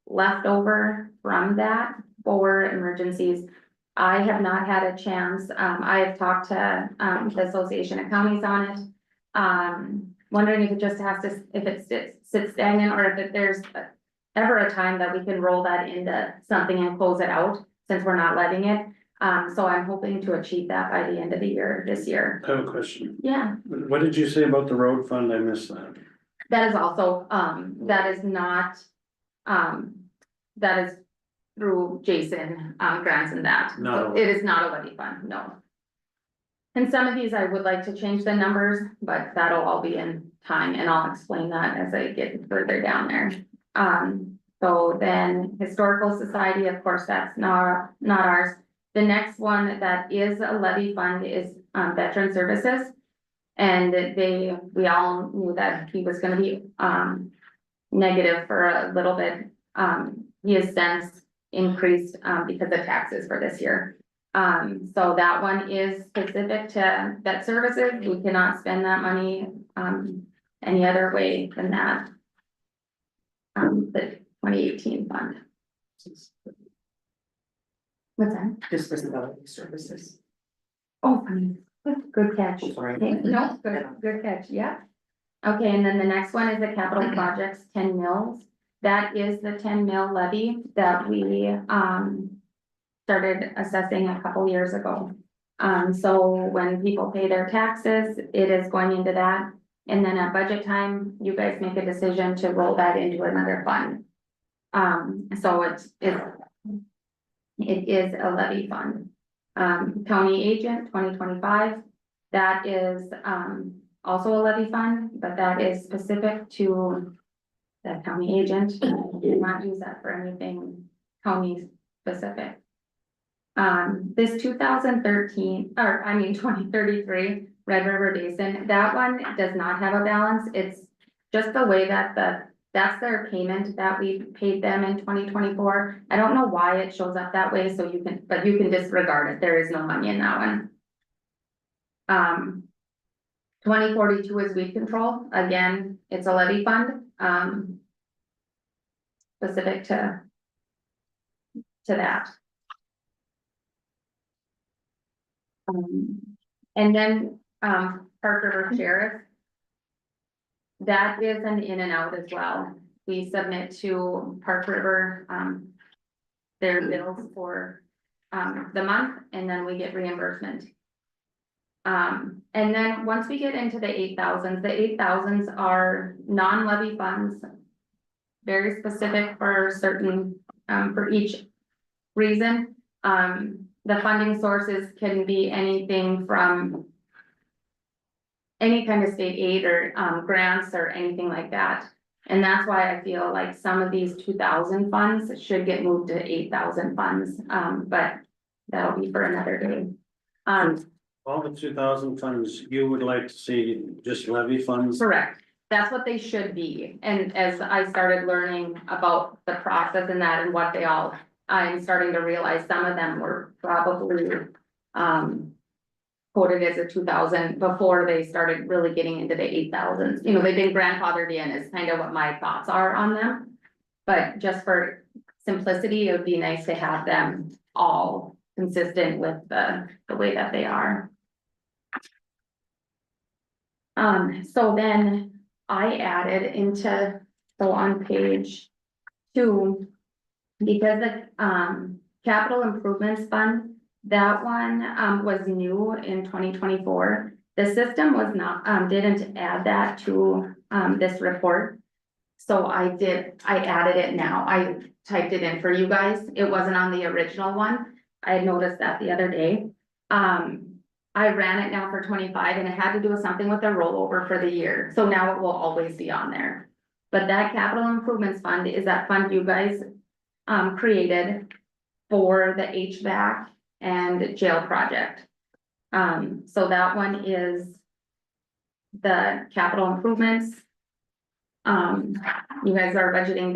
[SPEAKER 4] left over from that for emergencies. I have not had a chance, I have talked to, the Association of Counties on it. Wondering if it just has to, if it sits stagnant, or if there's ever a time that we can roll that into something and close it out, since we're not letting it. So I'm hoping to achieve that by the end of the year, this year.
[SPEAKER 6] I have a question.
[SPEAKER 4] Yeah,
[SPEAKER 6] What did you say about the road fund? I missed that.
[SPEAKER 4] that is also, that is not, that is through Jason, grants and that.
[SPEAKER 6] No.
[SPEAKER 4] It is not a levy fund, no. And some of these I would like to change the numbers, but that'll all be in time and I'll explain that as I get further down there. So then Historical Society, of course, that's not ours. The next one that is a levy fund is Veteran Services. And we all knew that he was gonna be negative for a little bit. He has since increased because of taxes for this year. So that one is specific to vet services. We cannot spend that money any other way than that. The 2018 fund. What's that?
[SPEAKER 2] Disability services.
[SPEAKER 4] Oh, good catch.
[SPEAKER 2] Sorry.
[SPEAKER 4] No, good catch, yeah. Okay, and then the next one is the capital projects, 10 mils. That is the 10 mil levy that we started assessing a couple years ago. So when people pay their taxes, it is going into that. And then at budget time, you guys make a decision to roll that into another fund. So it is a levy fund. County agent 2025, that is also a levy fund, but that is specific to the county agent. Do not use that for anything county specific. This 2033 Red River Basin, that one does not have a balance. It's just the way that that's their payment that we paid them in 2024. I don't know why it shows up that way, so you can disregard it. There is no money in that one. 2042 is weed control. Again, it's a levy fund, specific to that. And then, Park River Sheriff. That is an in and out as well. We submit to Park River, their bills for, the month, and then we get reimbursement. And then once we get into the 8,000s, the 8,000s are non-levy funds. Very specific for certain, for each reason. The funding sources can be anything from any kind of state aid or grants or anything like that. And that's why I feel like some of these 2,000 funds should get moved to 8,000 funds, but that'll be for another day.
[SPEAKER 6] All the 2,000 funds, you would like to see just levy funds?
[SPEAKER 4] Correct, that's what they should be. And as I started learning about the process and that and what they all, I'm starting to realize some of them were probably quoted as a 2,000 before they started really getting into the 8,000s. You know, they've been grandfathered in is kind of what my thoughts are on them. But just for simplicity, it would be nice to have them all consistent with the way that they are. So then I added into, so on page 2, because the capital improvements fund, that one was new in 2024. The system was not, didn't add that to this report. So I added it now. I typed it in for you guys. It wasn't on the original one. I had noticed that the other day. I ran it now for 25 and it had to do with something with the rollover for the year. So now it will always be on there. But that capital improvements fund is that fund you guys created for the HVAC and jail project. So that one is the capital improvements. You guys are budgeting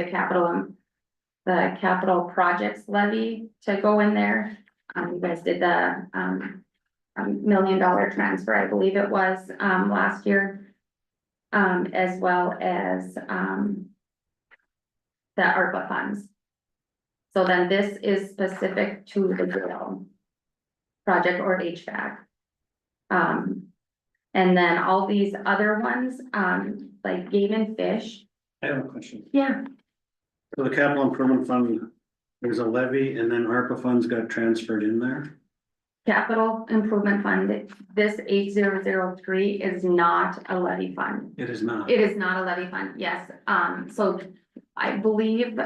[SPEAKER 4] the capital projects levy to go in there. You guys did the $1 million transfer, I believe it was, last year. As well as the ARPA funds. So then this is specific to the jail project or HVAC. And then all these other ones, like Game and Fish.
[SPEAKER 6] I have a question.
[SPEAKER 4] Yeah.
[SPEAKER 6] So the capital improvement fund, there's a levy and then ARPA funds got transferred in there?
[SPEAKER 4] Capital Improvement Fund, this 8003 is not a levy fund.
[SPEAKER 6] It is not.
[SPEAKER 4] It is not a levy fund, yes. So I believe,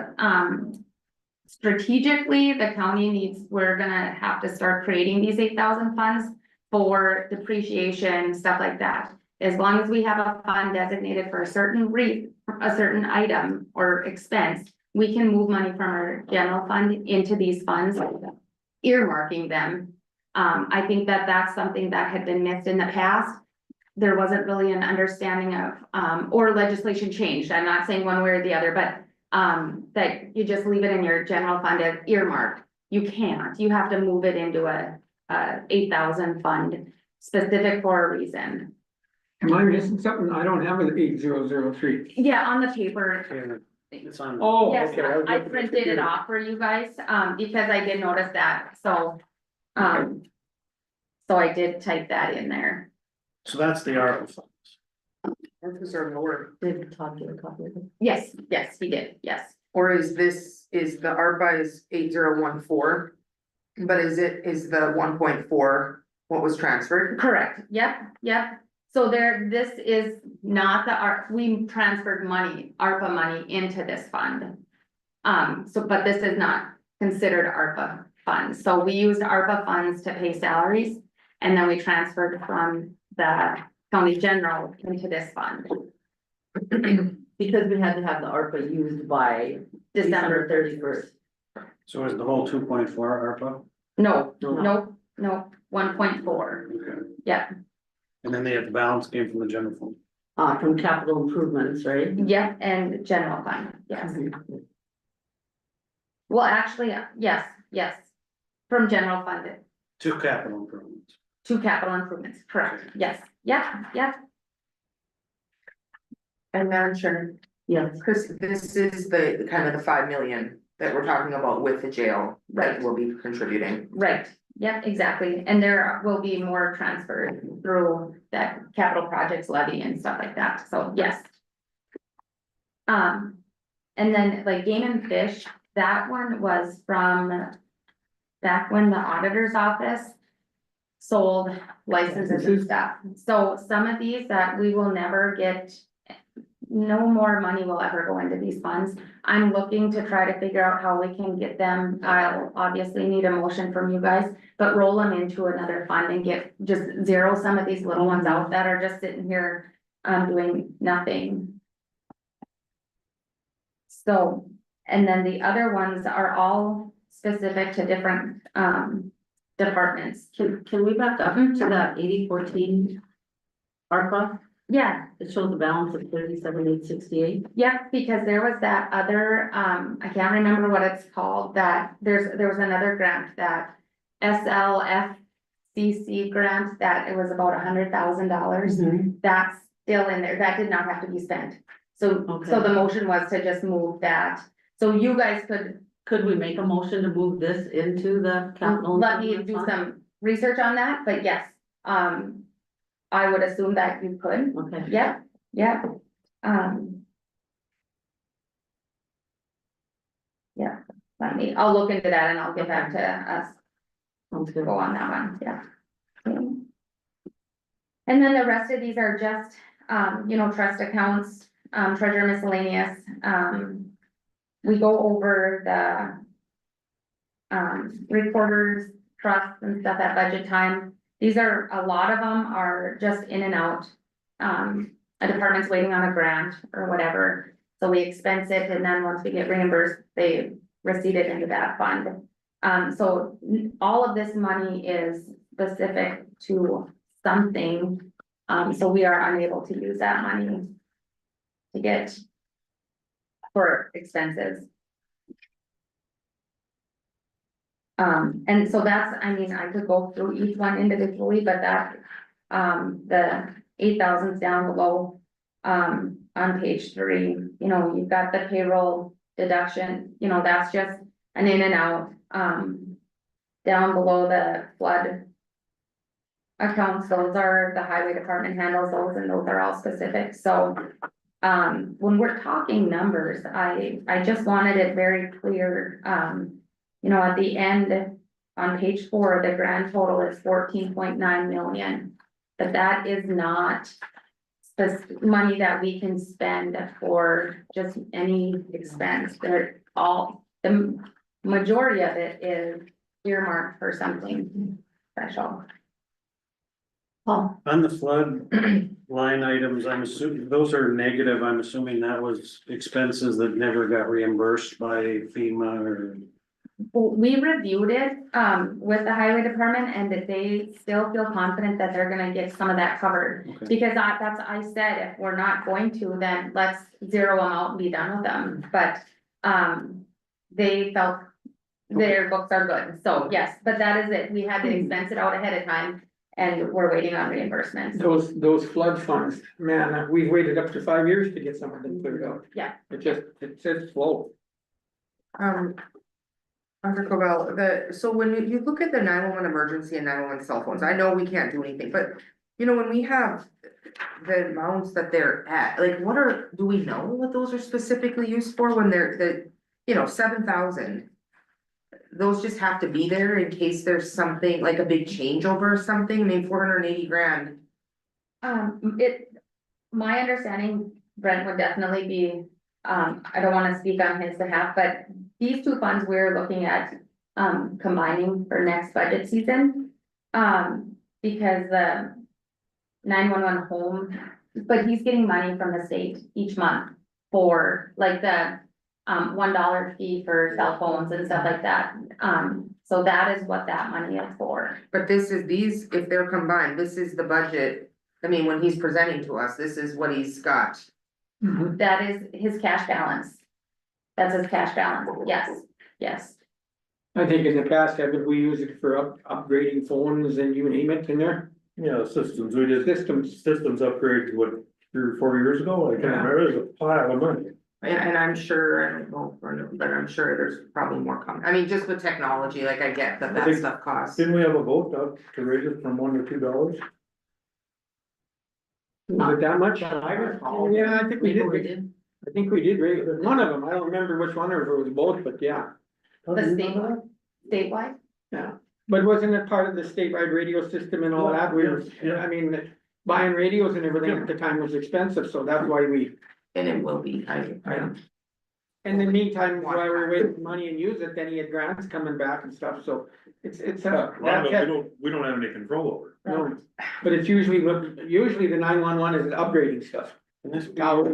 [SPEAKER 4] strategically, the county needs, we're gonna have to start creating these 8,000 funds for depreciation, stuff like that. As long as we have a fund designated for a certain a certain item or expense, we can move money from our general fund into these funds, earmarking them. I think that that's something that had been missed in the past. There wasn't really an understanding of, or legislation changed. I'm not saying one way or the other, but that you just leave it in your general fund as earmarked. You can't, you have to move it into a 8,000 fund specific for a reason.
[SPEAKER 3] Am I missing something? I don't have an 8003.
[SPEAKER 4] Yeah, on the paper,
[SPEAKER 6] Yeah, it's on.
[SPEAKER 3] Oh,
[SPEAKER 4] yes,
[SPEAKER 3] okay. was
[SPEAKER 4] I
[SPEAKER 3] looking at the
[SPEAKER 4] printed it
[SPEAKER 3] computer.
[SPEAKER 4] off for you guys, because I did notice that, so. So I did type that in there.
[SPEAKER 6] So that's the ARPA funds.
[SPEAKER 2] Is there more?
[SPEAKER 1] Did Todd get a copy of it?
[SPEAKER 4] Yes, yes, he did, yes.
[SPEAKER 2] Or is the ARPA is 8014? But is the 1.4 what was transferred?
[SPEAKER 4] Correct, yep. So this is not we transferred money, ARPA money into this fund. But this is not considered ARPA funds. So we used ARPA funds to pay salaries. And then we transferred from the county general into this fund.
[SPEAKER 1] Because we had to have the ARPA used by December 31st.
[SPEAKER 6] So is the whole 2.4 ARPA?
[SPEAKER 4] No,
[SPEAKER 1] No.
[SPEAKER 4] no, 1.4,
[SPEAKER 6] Okay.
[SPEAKER 4] yeah,
[SPEAKER 6] And then the balance came from the general fund.
[SPEAKER 1] From capital improvements, right?
[SPEAKER 4] yeah, and general fund, yes. Well, actually, yes, from general fund
[SPEAKER 6] To capital improvements.
[SPEAKER 4] to capital improvements, correct, yes, yeah.
[SPEAKER 2] And Madam Chair,
[SPEAKER 1] Yes.
[SPEAKER 2] Chris, this is the kind of the 5 million that we're talking about with the jail that
[SPEAKER 4] Right.
[SPEAKER 2] will be contributing.
[SPEAKER 4] Right, yeah, exactly, and there will be more transferred through that capital projects levy and stuff like that, so yes. And then like Game and Fish, that one was from back when the auditor's office sold licenses and stuff. So some of these that we will never get, no more money will ever go into these funds. I'm looking to try to figure out how we can get them. I'll obviously need a motion from you guys, but roll them into another fund and get, just zero some of these little ones out that are just sitting here, doing nothing. So, and then the other ones are all specific to different, departments.
[SPEAKER 1] Can we back up to that 8014 ARPA?
[SPEAKER 4] Yeah,
[SPEAKER 1] It shows the balance of 37,868.
[SPEAKER 4] yeah, because there was that other, I can't remember what it's called, that there was another grant, that SLFCC grant, that it was about $100,000. That's still in there, that did not have to be spent. So
[SPEAKER 1] Okay.
[SPEAKER 4] the motion was to just move that, so you guys
[SPEAKER 1] Could we make a motion to move this into the capital?
[SPEAKER 4] let me
[SPEAKER 1] improvement
[SPEAKER 4] do
[SPEAKER 1] fund?
[SPEAKER 4] some research on that, but yes, I would assume that you could,
[SPEAKER 1] Okay.
[SPEAKER 4] yeah, yeah, I'll look into that and I'll get back to us,
[SPEAKER 1] Sounds good.
[SPEAKER 4] go on that one, yeah. And then the rest of these are just, trust accounts, treasurer miscellaneous, we go over the reporters, trusts and stuff at budget time. These are, a lot of them are just in and out. A department's waiting on a grant or whatever, so we expense it, and then once we get reimbursed, they receipt it into that fund. So all of this money is specific to something, so we are unable to use that money to get for expenses. And so that's, I mean, I could go through each one individually, but that, the 8,000's down below. On page 3, you've got the payroll deduction, that's just an in and out. Down below the flood accounts, those are the highway department handles those, and those are all specific, so. When we're talking numbers, I just wanted it very clear, at the end, on page 4, the grand total is 14.9 million. But that is not the money that we can spend for just any expense. They're all, the majority of it is earmarked for something special. Paul?
[SPEAKER 6] On the flood line items, I'm assuming, those are negative, I'm assuming that was expenses that never got reimbursed by FEMA or.
[SPEAKER 4] We reviewed it, with the highway department and that they still feel confident that they're gonna get some of that covered.
[SPEAKER 6] Okay.
[SPEAKER 4] Because I said, if we're not going to, then let's zero them out and be done with them, but, they felt their books are good, so yes, but that is it, we had to expense it out ahead of time. And we're waiting on reimbursements.
[SPEAKER 3] Those flood funds, man, we've waited up to 5 years to get some of them cleared out.
[SPEAKER 4] Yeah.
[SPEAKER 3] It's slow.
[SPEAKER 2] Dr. Covell, so when you look at the 911 emergency and 911 cell phones, I know we can't do anything, but. You know, when we have the amounts that they're at, like, do we know what those are specifically used for when they're 7,000? Those just have to be there in case there's something, like a big changeover or something, I mean, 480 grand.
[SPEAKER 4] My understanding, Brent would definitely be, I don't wanna speak on his behalf, but these two funds we're looking at, combining for next budget season. Because the 911 home, but he's getting money from the state each month for like the, $1 fee for cell phones and stuff like that. So that is what that money is for.
[SPEAKER 2] But if they're combined, this is the budget, I mean, when he's presenting to us, this is what he's got.
[SPEAKER 4] That is his cash balance. That's his cash balance, yes.
[SPEAKER 3] I think in the past, haven't we used it for upgrading phones and you name it in there?
[SPEAKER 9] Yeah, systems, we did
[SPEAKER 3] Systems.
[SPEAKER 9] systems upgrades, what, 3 or 4 years ago, I can't remember, it was a pile of money.
[SPEAKER 2] And I'm sure, I don't know, but I'm sure there's probably more coming, I mean, just with technology, like I get
[SPEAKER 9] I
[SPEAKER 2] that
[SPEAKER 9] think-
[SPEAKER 2] stuff costs.
[SPEAKER 9] Didn't we have a vote to raise it from $1 to $2?
[SPEAKER 3] Was it that much?
[SPEAKER 1] That I recall.
[SPEAKER 3] Yeah, I think we
[SPEAKER 1] We
[SPEAKER 3] did.
[SPEAKER 1] did.
[SPEAKER 3] I think we did, right? One of them, I don't remember which one or if it was both, but yeah.
[SPEAKER 4] The statewide?
[SPEAKER 3] Yeah, but wasn't it part of the statewide radio system and all that?
[SPEAKER 9] Yeah.
[SPEAKER 3] I mean, buying radios and everything at the time was expensive, so that's why we.
[SPEAKER 2] And it will be,
[SPEAKER 3] In the meantime, while we're wasting money and use it, then he had grants coming back and stuff, so it's a.
[SPEAKER 9] A lot of it we don't have any control over.
[SPEAKER 3] No, but it's usually the 911 is upgrading stuff.
[SPEAKER 6] Can this be,
[SPEAKER 3] Tower.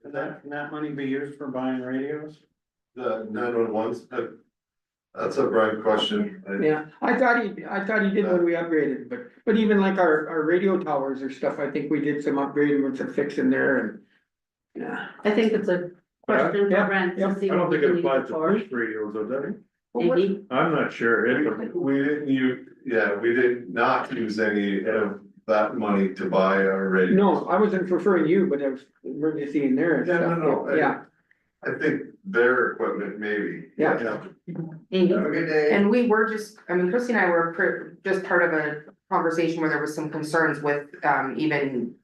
[SPEAKER 6] can that money be used for buying radios?
[SPEAKER 7] The 911s, that's a bright question.
[SPEAKER 3] Yeah, I thought he did when we upgraded, but even like our radio towers or stuff, I think we did some upgrading with some fixing there and. Yeah,
[SPEAKER 1] I think it's a question for Brent
[SPEAKER 3] Yeah,
[SPEAKER 1] to see.
[SPEAKER 9] I don't
[SPEAKER 1] what
[SPEAKER 9] think
[SPEAKER 1] we
[SPEAKER 9] it
[SPEAKER 1] can
[SPEAKER 9] applies
[SPEAKER 1] use
[SPEAKER 9] to
[SPEAKER 1] for.
[SPEAKER 9] police radios, does it?
[SPEAKER 1] Maybe.
[SPEAKER 9] I'm not sure.
[SPEAKER 7] We did not use any of that money to buy our radio.
[SPEAKER 3] no, I wasn't referring you, but I was emergency in there and
[SPEAKER 7] Yeah,
[SPEAKER 3] stuff.
[SPEAKER 7] no,
[SPEAKER 3] Yeah,
[SPEAKER 7] I think their equipment maybe.
[SPEAKER 3] Yeah.
[SPEAKER 1] Maybe.
[SPEAKER 7] Have a good day.
[SPEAKER 2] And we were Christy and I were just part of a conversation where there was some concerns with, even.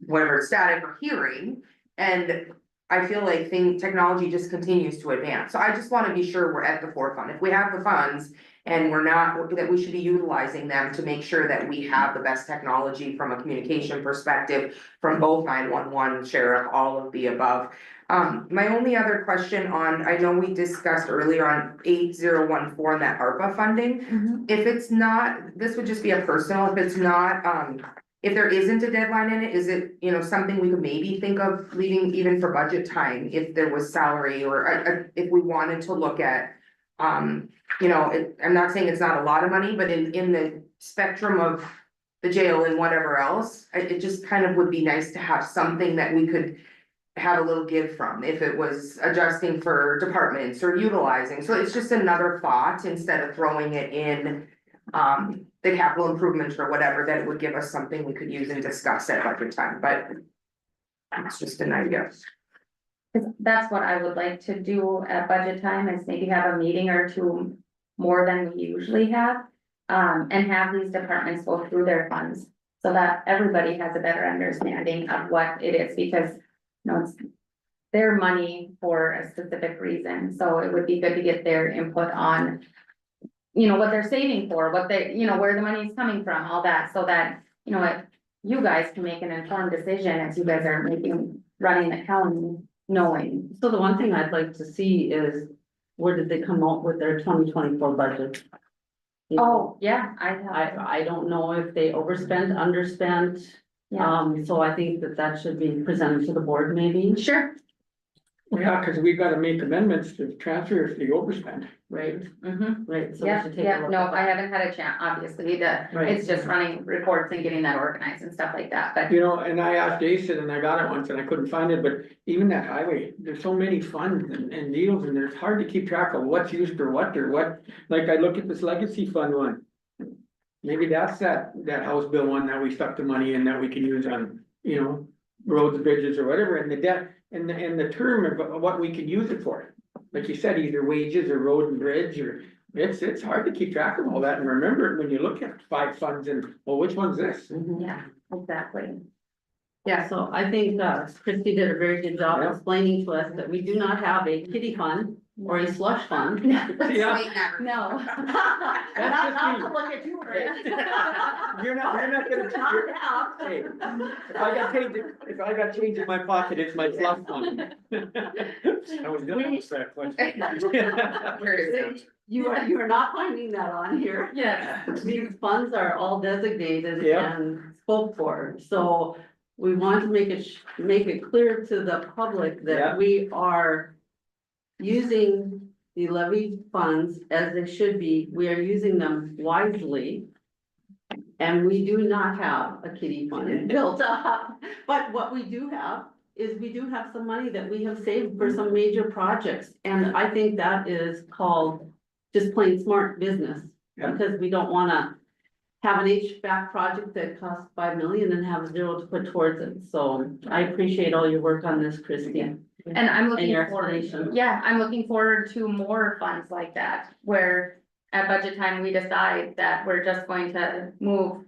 [SPEAKER 2] Whatever static or hearing, and I feel like technology just continues to advance, so I just wanna be sure we're at the forefront, if we have the funds. And we're not, that we should be utilizing them to make sure that we have the best technology from a communication perspective. From both 911, sheriff, all of the above. My only other question I know we discussed earlier on 8014, that ARPA funding. If it's not, this would just be a personal, if it's not, if there isn't a deadline in it, is it, something we could maybe think of leaving even for budget time, if there was salary or if we wanted to look at. I'm not saying it's not a lot of money, but in the spectrum of the jail and whatever else, it just kind of would be nice to have something that we could have a little give from, if it was adjusting for departments or utilizing, so it's just another thought, instead of throwing it in. The capital improvements or whatever, that it would give us something we could use and discuss at budget time, but. It's just an idea.
[SPEAKER 4] 'Cause that's what I would like to do at budget time, is maybe have a meeting or two more than we usually have. And have these departments go through their funds, so that everybody has a better understanding of what it is, because, it's their money for a specific reason, so it would be good to get their input on. What they're saving for, what they, where the money's coming from, all that, so that, you guys can make an informed decision as you guys are running the county, knowing.
[SPEAKER 1] So the one thing I'd like to see is where did they come out with their 2024 budget? You know,
[SPEAKER 4] Oh, yeah, I have.
[SPEAKER 1] I don't know if they overspent, underspent,
[SPEAKER 4] Yeah,
[SPEAKER 1] so I think that should be presented to the board maybe,
[SPEAKER 4] sure.
[SPEAKER 3] Yeah, cause we gotta make amendments to transfer if they overspend.
[SPEAKER 1] right?
[SPEAKER 4] Mm-hmm.
[SPEAKER 1] Right, so we
[SPEAKER 4] Yeah,
[SPEAKER 1] should take a
[SPEAKER 4] yeah,
[SPEAKER 1] look.
[SPEAKER 4] no,
[SPEAKER 1] at
[SPEAKER 4] I
[SPEAKER 1] that.
[SPEAKER 4] haven't had a chance, obviously,
[SPEAKER 1] Right.
[SPEAKER 4] it's just running reports and getting that organized and stuff like that, but.
[SPEAKER 3] You know, and I asked Jason and I got it once and I couldn't find it, but even that highway, there's so many funds and deals and it's hard to keep track of what's used for what or what. Like I look at this legacy fund one. Maybe that's that House Bill one that we stuck the money in that we can use on, you know, roads, bridges or whatever, and the debt and the term of what we can use it for. Like you said, either wages or road and bridge or, it's hard to keep track of all that and remember it when you look at 5 funds and, well, which one's this?
[SPEAKER 1] Mhm.
[SPEAKER 4] Yeah, exactly.
[SPEAKER 1] Yeah, so I think Christie did a very good job
[SPEAKER 3] Yeah.
[SPEAKER 1] explaining to us that we do not have a kitty fund or a slush fund.
[SPEAKER 3] Yeah,
[SPEAKER 4] No.
[SPEAKER 1] Not to look at you, Chris.
[SPEAKER 3] you're not gonna,
[SPEAKER 1] Not now.
[SPEAKER 3] hey, if I got change in my pocket, it's my fluff fund.
[SPEAKER 9] I was gonna ask that question.
[SPEAKER 2] Where is it?
[SPEAKER 1] You are not finding that on here.
[SPEAKER 4] Yeah.
[SPEAKER 1] These funds are all designated
[SPEAKER 3] Yeah.
[SPEAKER 1] and spoke for, so we want to make it clear to the public
[SPEAKER 3] Yeah.
[SPEAKER 1] that we are using the levy funds as they should be, we are using them wisely. And we do not have a kitty fund built up, but what we do have is we do have some money that we have saved for some major projects. And I think that is called just plain smart business.
[SPEAKER 3] Yeah.
[SPEAKER 1] Because we don't wanna have an HVAC project that costs 5 million and have 0 to put towards it. So I appreciate all your work on this, Christie.
[SPEAKER 4] And I'm looking
[SPEAKER 1] your
[SPEAKER 4] forward,
[SPEAKER 1] explanation.
[SPEAKER 4] yeah, I'm looking forward to more funds like that, where at budget time, we decide that we're just going to move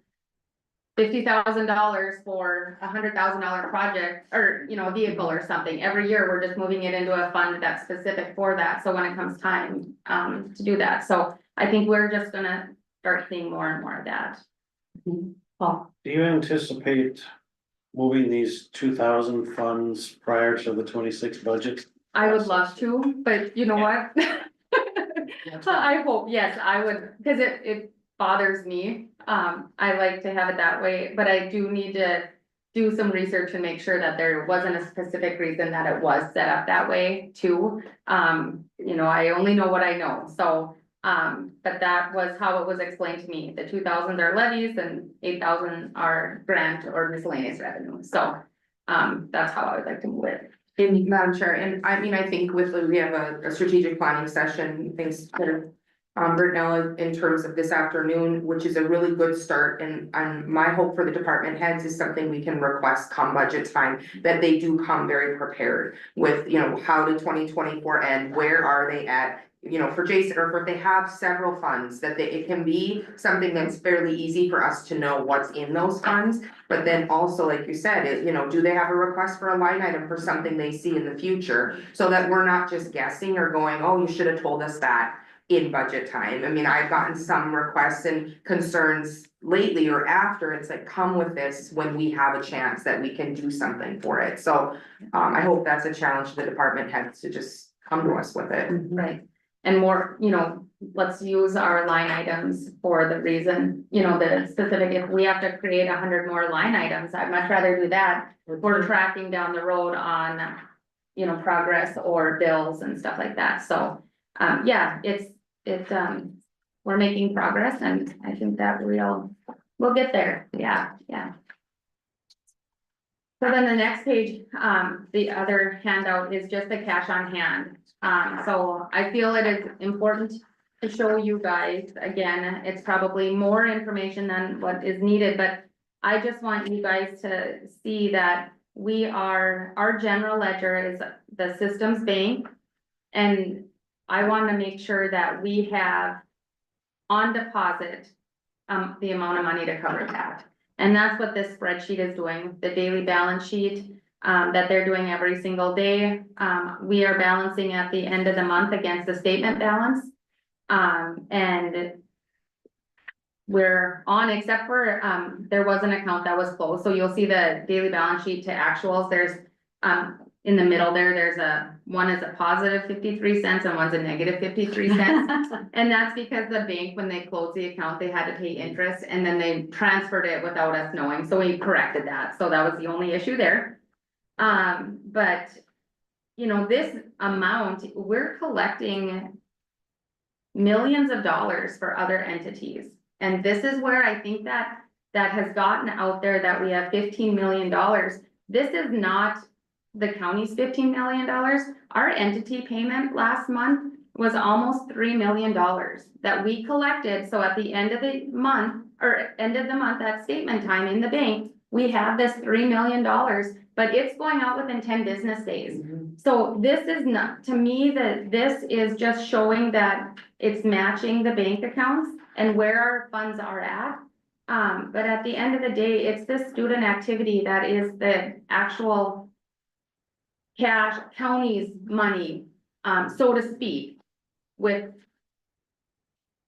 [SPEAKER 4] $50,000 for $100,000 project, or, you know, a vehicle or something. Every year, we're just moving it into a fund that's specific for that, so when it comes time, to do that. So I think we're just gonna start seeing more and more of that.
[SPEAKER 1] Paul,
[SPEAKER 6] Do you anticipate moving these 2,000 funds prior to the 26 budget?
[SPEAKER 4] I would love to, but you know what? I hope, yes, I would, because it bothers me. I like to have it that way, but I do need to do some research and make sure that there wasn't a specific reason that it was set up that way too. You know, I only know what I know, so, but that was how it was explained to me. The 2,000 are levies and 8,000 are grant or miscellaneous revenue, so, that's how I would like to move it.
[SPEAKER 2] In Madam Chair, and I mean, I think we have a strategic planning session, things that are. Brittnell, in terms of this afternoon, which is a really good start, and my hope for the department heads is something we can request come budget time. That they do come very prepared with, you know, how did 2024 end, where are they at? You know, for Jason, or if they have several funds, that it can be something that's fairly easy for us to know what's in those funds. But then also, like you said, you know, do they have a request for a line item for something they see in the future? So that we're not just guessing or going, oh, you should have told us that in budget time. I mean, I've gotten some requests and concerns lately or after, it's like, come with this when we have a chance that we can do something for it. So I hope that's a challenge to the department heads to just come to us with it.
[SPEAKER 4] Right, and more, you know, let's use our line items for the reason, you know, the specific, if we have to create 100 more line items, I'd much rather do that. We're tracking down the road on, you know, progress or bills and stuff like that, so, yeah, we're making progress, and I think that we'll get there, yeah. So then the next page, the other handout is just the cash on hand. So I feel it is important to show you guys, again, it's probably more information than what is needed, but I just want you guys to see that our general ledger is the systems bank. And I want to make sure that we have on deposit, the amount of money to cover that. And that's what this spreadsheet is doing, the daily balance sheet, that they're doing every single day. We are balancing at the end of the month against the statement balance. And we're on, except for, there was an account that was closed, so you'll see the daily balance sheet to actuals, there's, in the middle there, one is a positive 53 cents and one's a negative 53 cents. And that's because the bank, when they closed the account, they had to pay interest and then they transferred it without us knowing, so we corrected that, so that was the only issue there. But, you know, this amount, we're collecting millions of dollars for other entities. And this is where I think that has gotten out there that we have $15 million. This is not the county's $15 million. Our entity payment last month was almost $3 million that we collected. So at the end of the month, at statement time in the bank, we have this $3 million, but it's going out within 10 business days. So this is not, to me, this is just showing that it's matching the bank accounts and where our funds are at. But at the end of the day, it's this student activity that is the actual cash, county's money, so to speak, with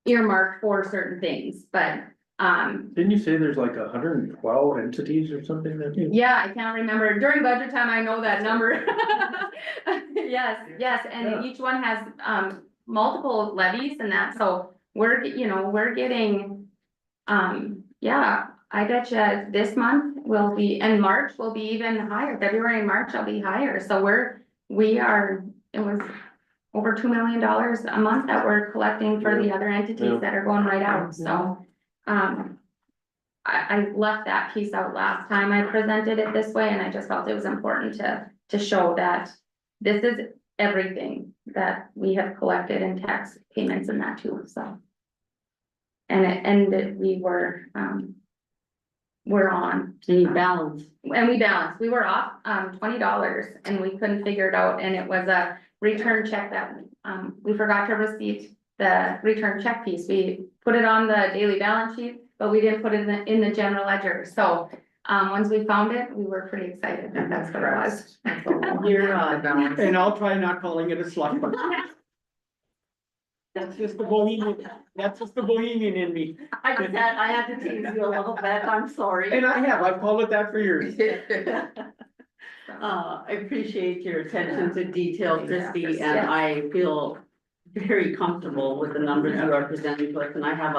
[SPEAKER 4] earmarked for certain things, but,
[SPEAKER 9] Didn't you say there's like 112 entities or something that you?
[SPEAKER 4] yeah, I can't remember. During budget time, I know that number. Yes, and each one has, multiple levies and that, so we're getting, yeah, I bet you this month will be, and March will be even higher. February and March will be higher, so it was over $2 million a month that we're collecting for the other entities that are going right out, so. I left that piece out last time I presented it this way, and I just felt it was important to show that this is everything that we have collected in tax payments and that too, so. And we're on.
[SPEAKER 1] And you balance.
[SPEAKER 4] And we balanced, we were off, $20 and we couldn't figure it out, and it was a return check that, we forgot to receipt the return check piece. We put it on the daily balance sheet, but we didn't put it in the general ledger, so, once we found it, we were pretty excited that that's what it was.
[SPEAKER 1] You're,
[SPEAKER 3] And I'll try not calling it a slush fund. That's just the bohemian in me.
[SPEAKER 1] I had to tease you a little bit, I'm sorry.
[SPEAKER 3] And I've called it that for years.
[SPEAKER 1] I appreciate your attention to detail, Christie, and
[SPEAKER 4] Yes.
[SPEAKER 1] I feel very comfortable with the numbers you are presenting to us, and I have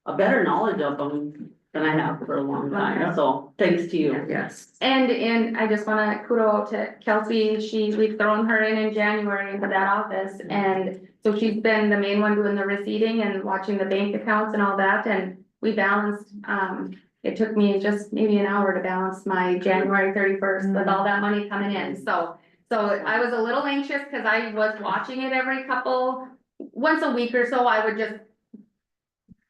[SPEAKER 1] a better knowledge of them than I have for a long time, so thanks to you.
[SPEAKER 2] Yes.
[SPEAKER 4] And I just wanna kudo to Kelsey, we've thrown her in January into that office, and so she's been the main one doing the receipting and watching the bank accounts and all that, and we balanced, it took me just maybe an hour to balance my January 31st with all that money coming in, so I was a little anxious, cause I was watching it once a week or so, I would just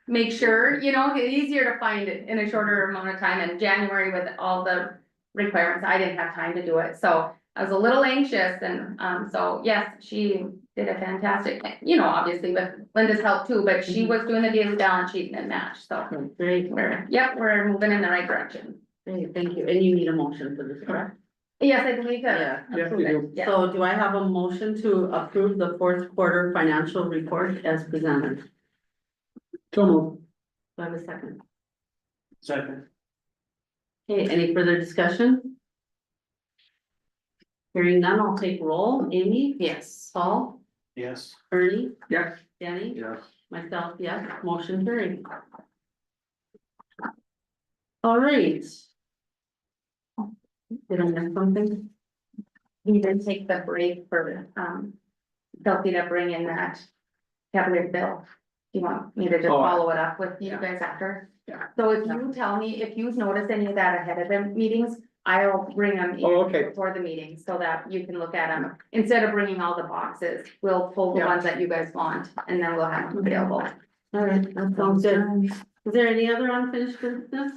[SPEAKER 4] make sure, it's easier to find it in a shorter amount of time. In January with all the requirements, I didn't have time to do it. So I was a little anxious, and so yes, she did a fantastic, obviously with Linda's help too, but she was doing the daily balance sheet and it matched. So
[SPEAKER 1] Great,
[SPEAKER 4] we're moving in the right direction.
[SPEAKER 1] great, thank you. And you need a motion for this, correct?
[SPEAKER 4] Yes, I believe that.
[SPEAKER 1] Yeah.
[SPEAKER 3] Yes, we do.
[SPEAKER 4] Yeah.
[SPEAKER 1] So do I have a motion to approve the fourth quarter financial report as presented?
[SPEAKER 3] So moved.
[SPEAKER 1] Do I have a second?
[SPEAKER 6] Second.
[SPEAKER 1] Okay, any further discussion? Hearing none, I'll take roll. Amy?
[SPEAKER 2] Yes.
[SPEAKER 1] Paul?
[SPEAKER 6] Yes.
[SPEAKER 1] Ernie?
[SPEAKER 3] Yes.
[SPEAKER 1] Danny?
[SPEAKER 9] Yes.
[SPEAKER 1] Myself, yes, motion carried. All right. Did I miss something?
[SPEAKER 4] We did take the break for Kelsey to bring in that Cavalier bill. Do you want me to just
[SPEAKER 3] Oh,
[SPEAKER 4] follow it up with you guys after?
[SPEAKER 3] Yeah.
[SPEAKER 4] So if you tell me, if you've noticed any of that ahead of the meetings, I'll bring them
[SPEAKER 3] Oh, okay.
[SPEAKER 4] before the meeting so that you can look at them. Instead of bringing all the boxes, we'll pull the
[SPEAKER 3] Yeah.
[SPEAKER 4] ones that you guys want and then we'll have them available.
[SPEAKER 1] All right, that sounds good. Is there any other unfinished business?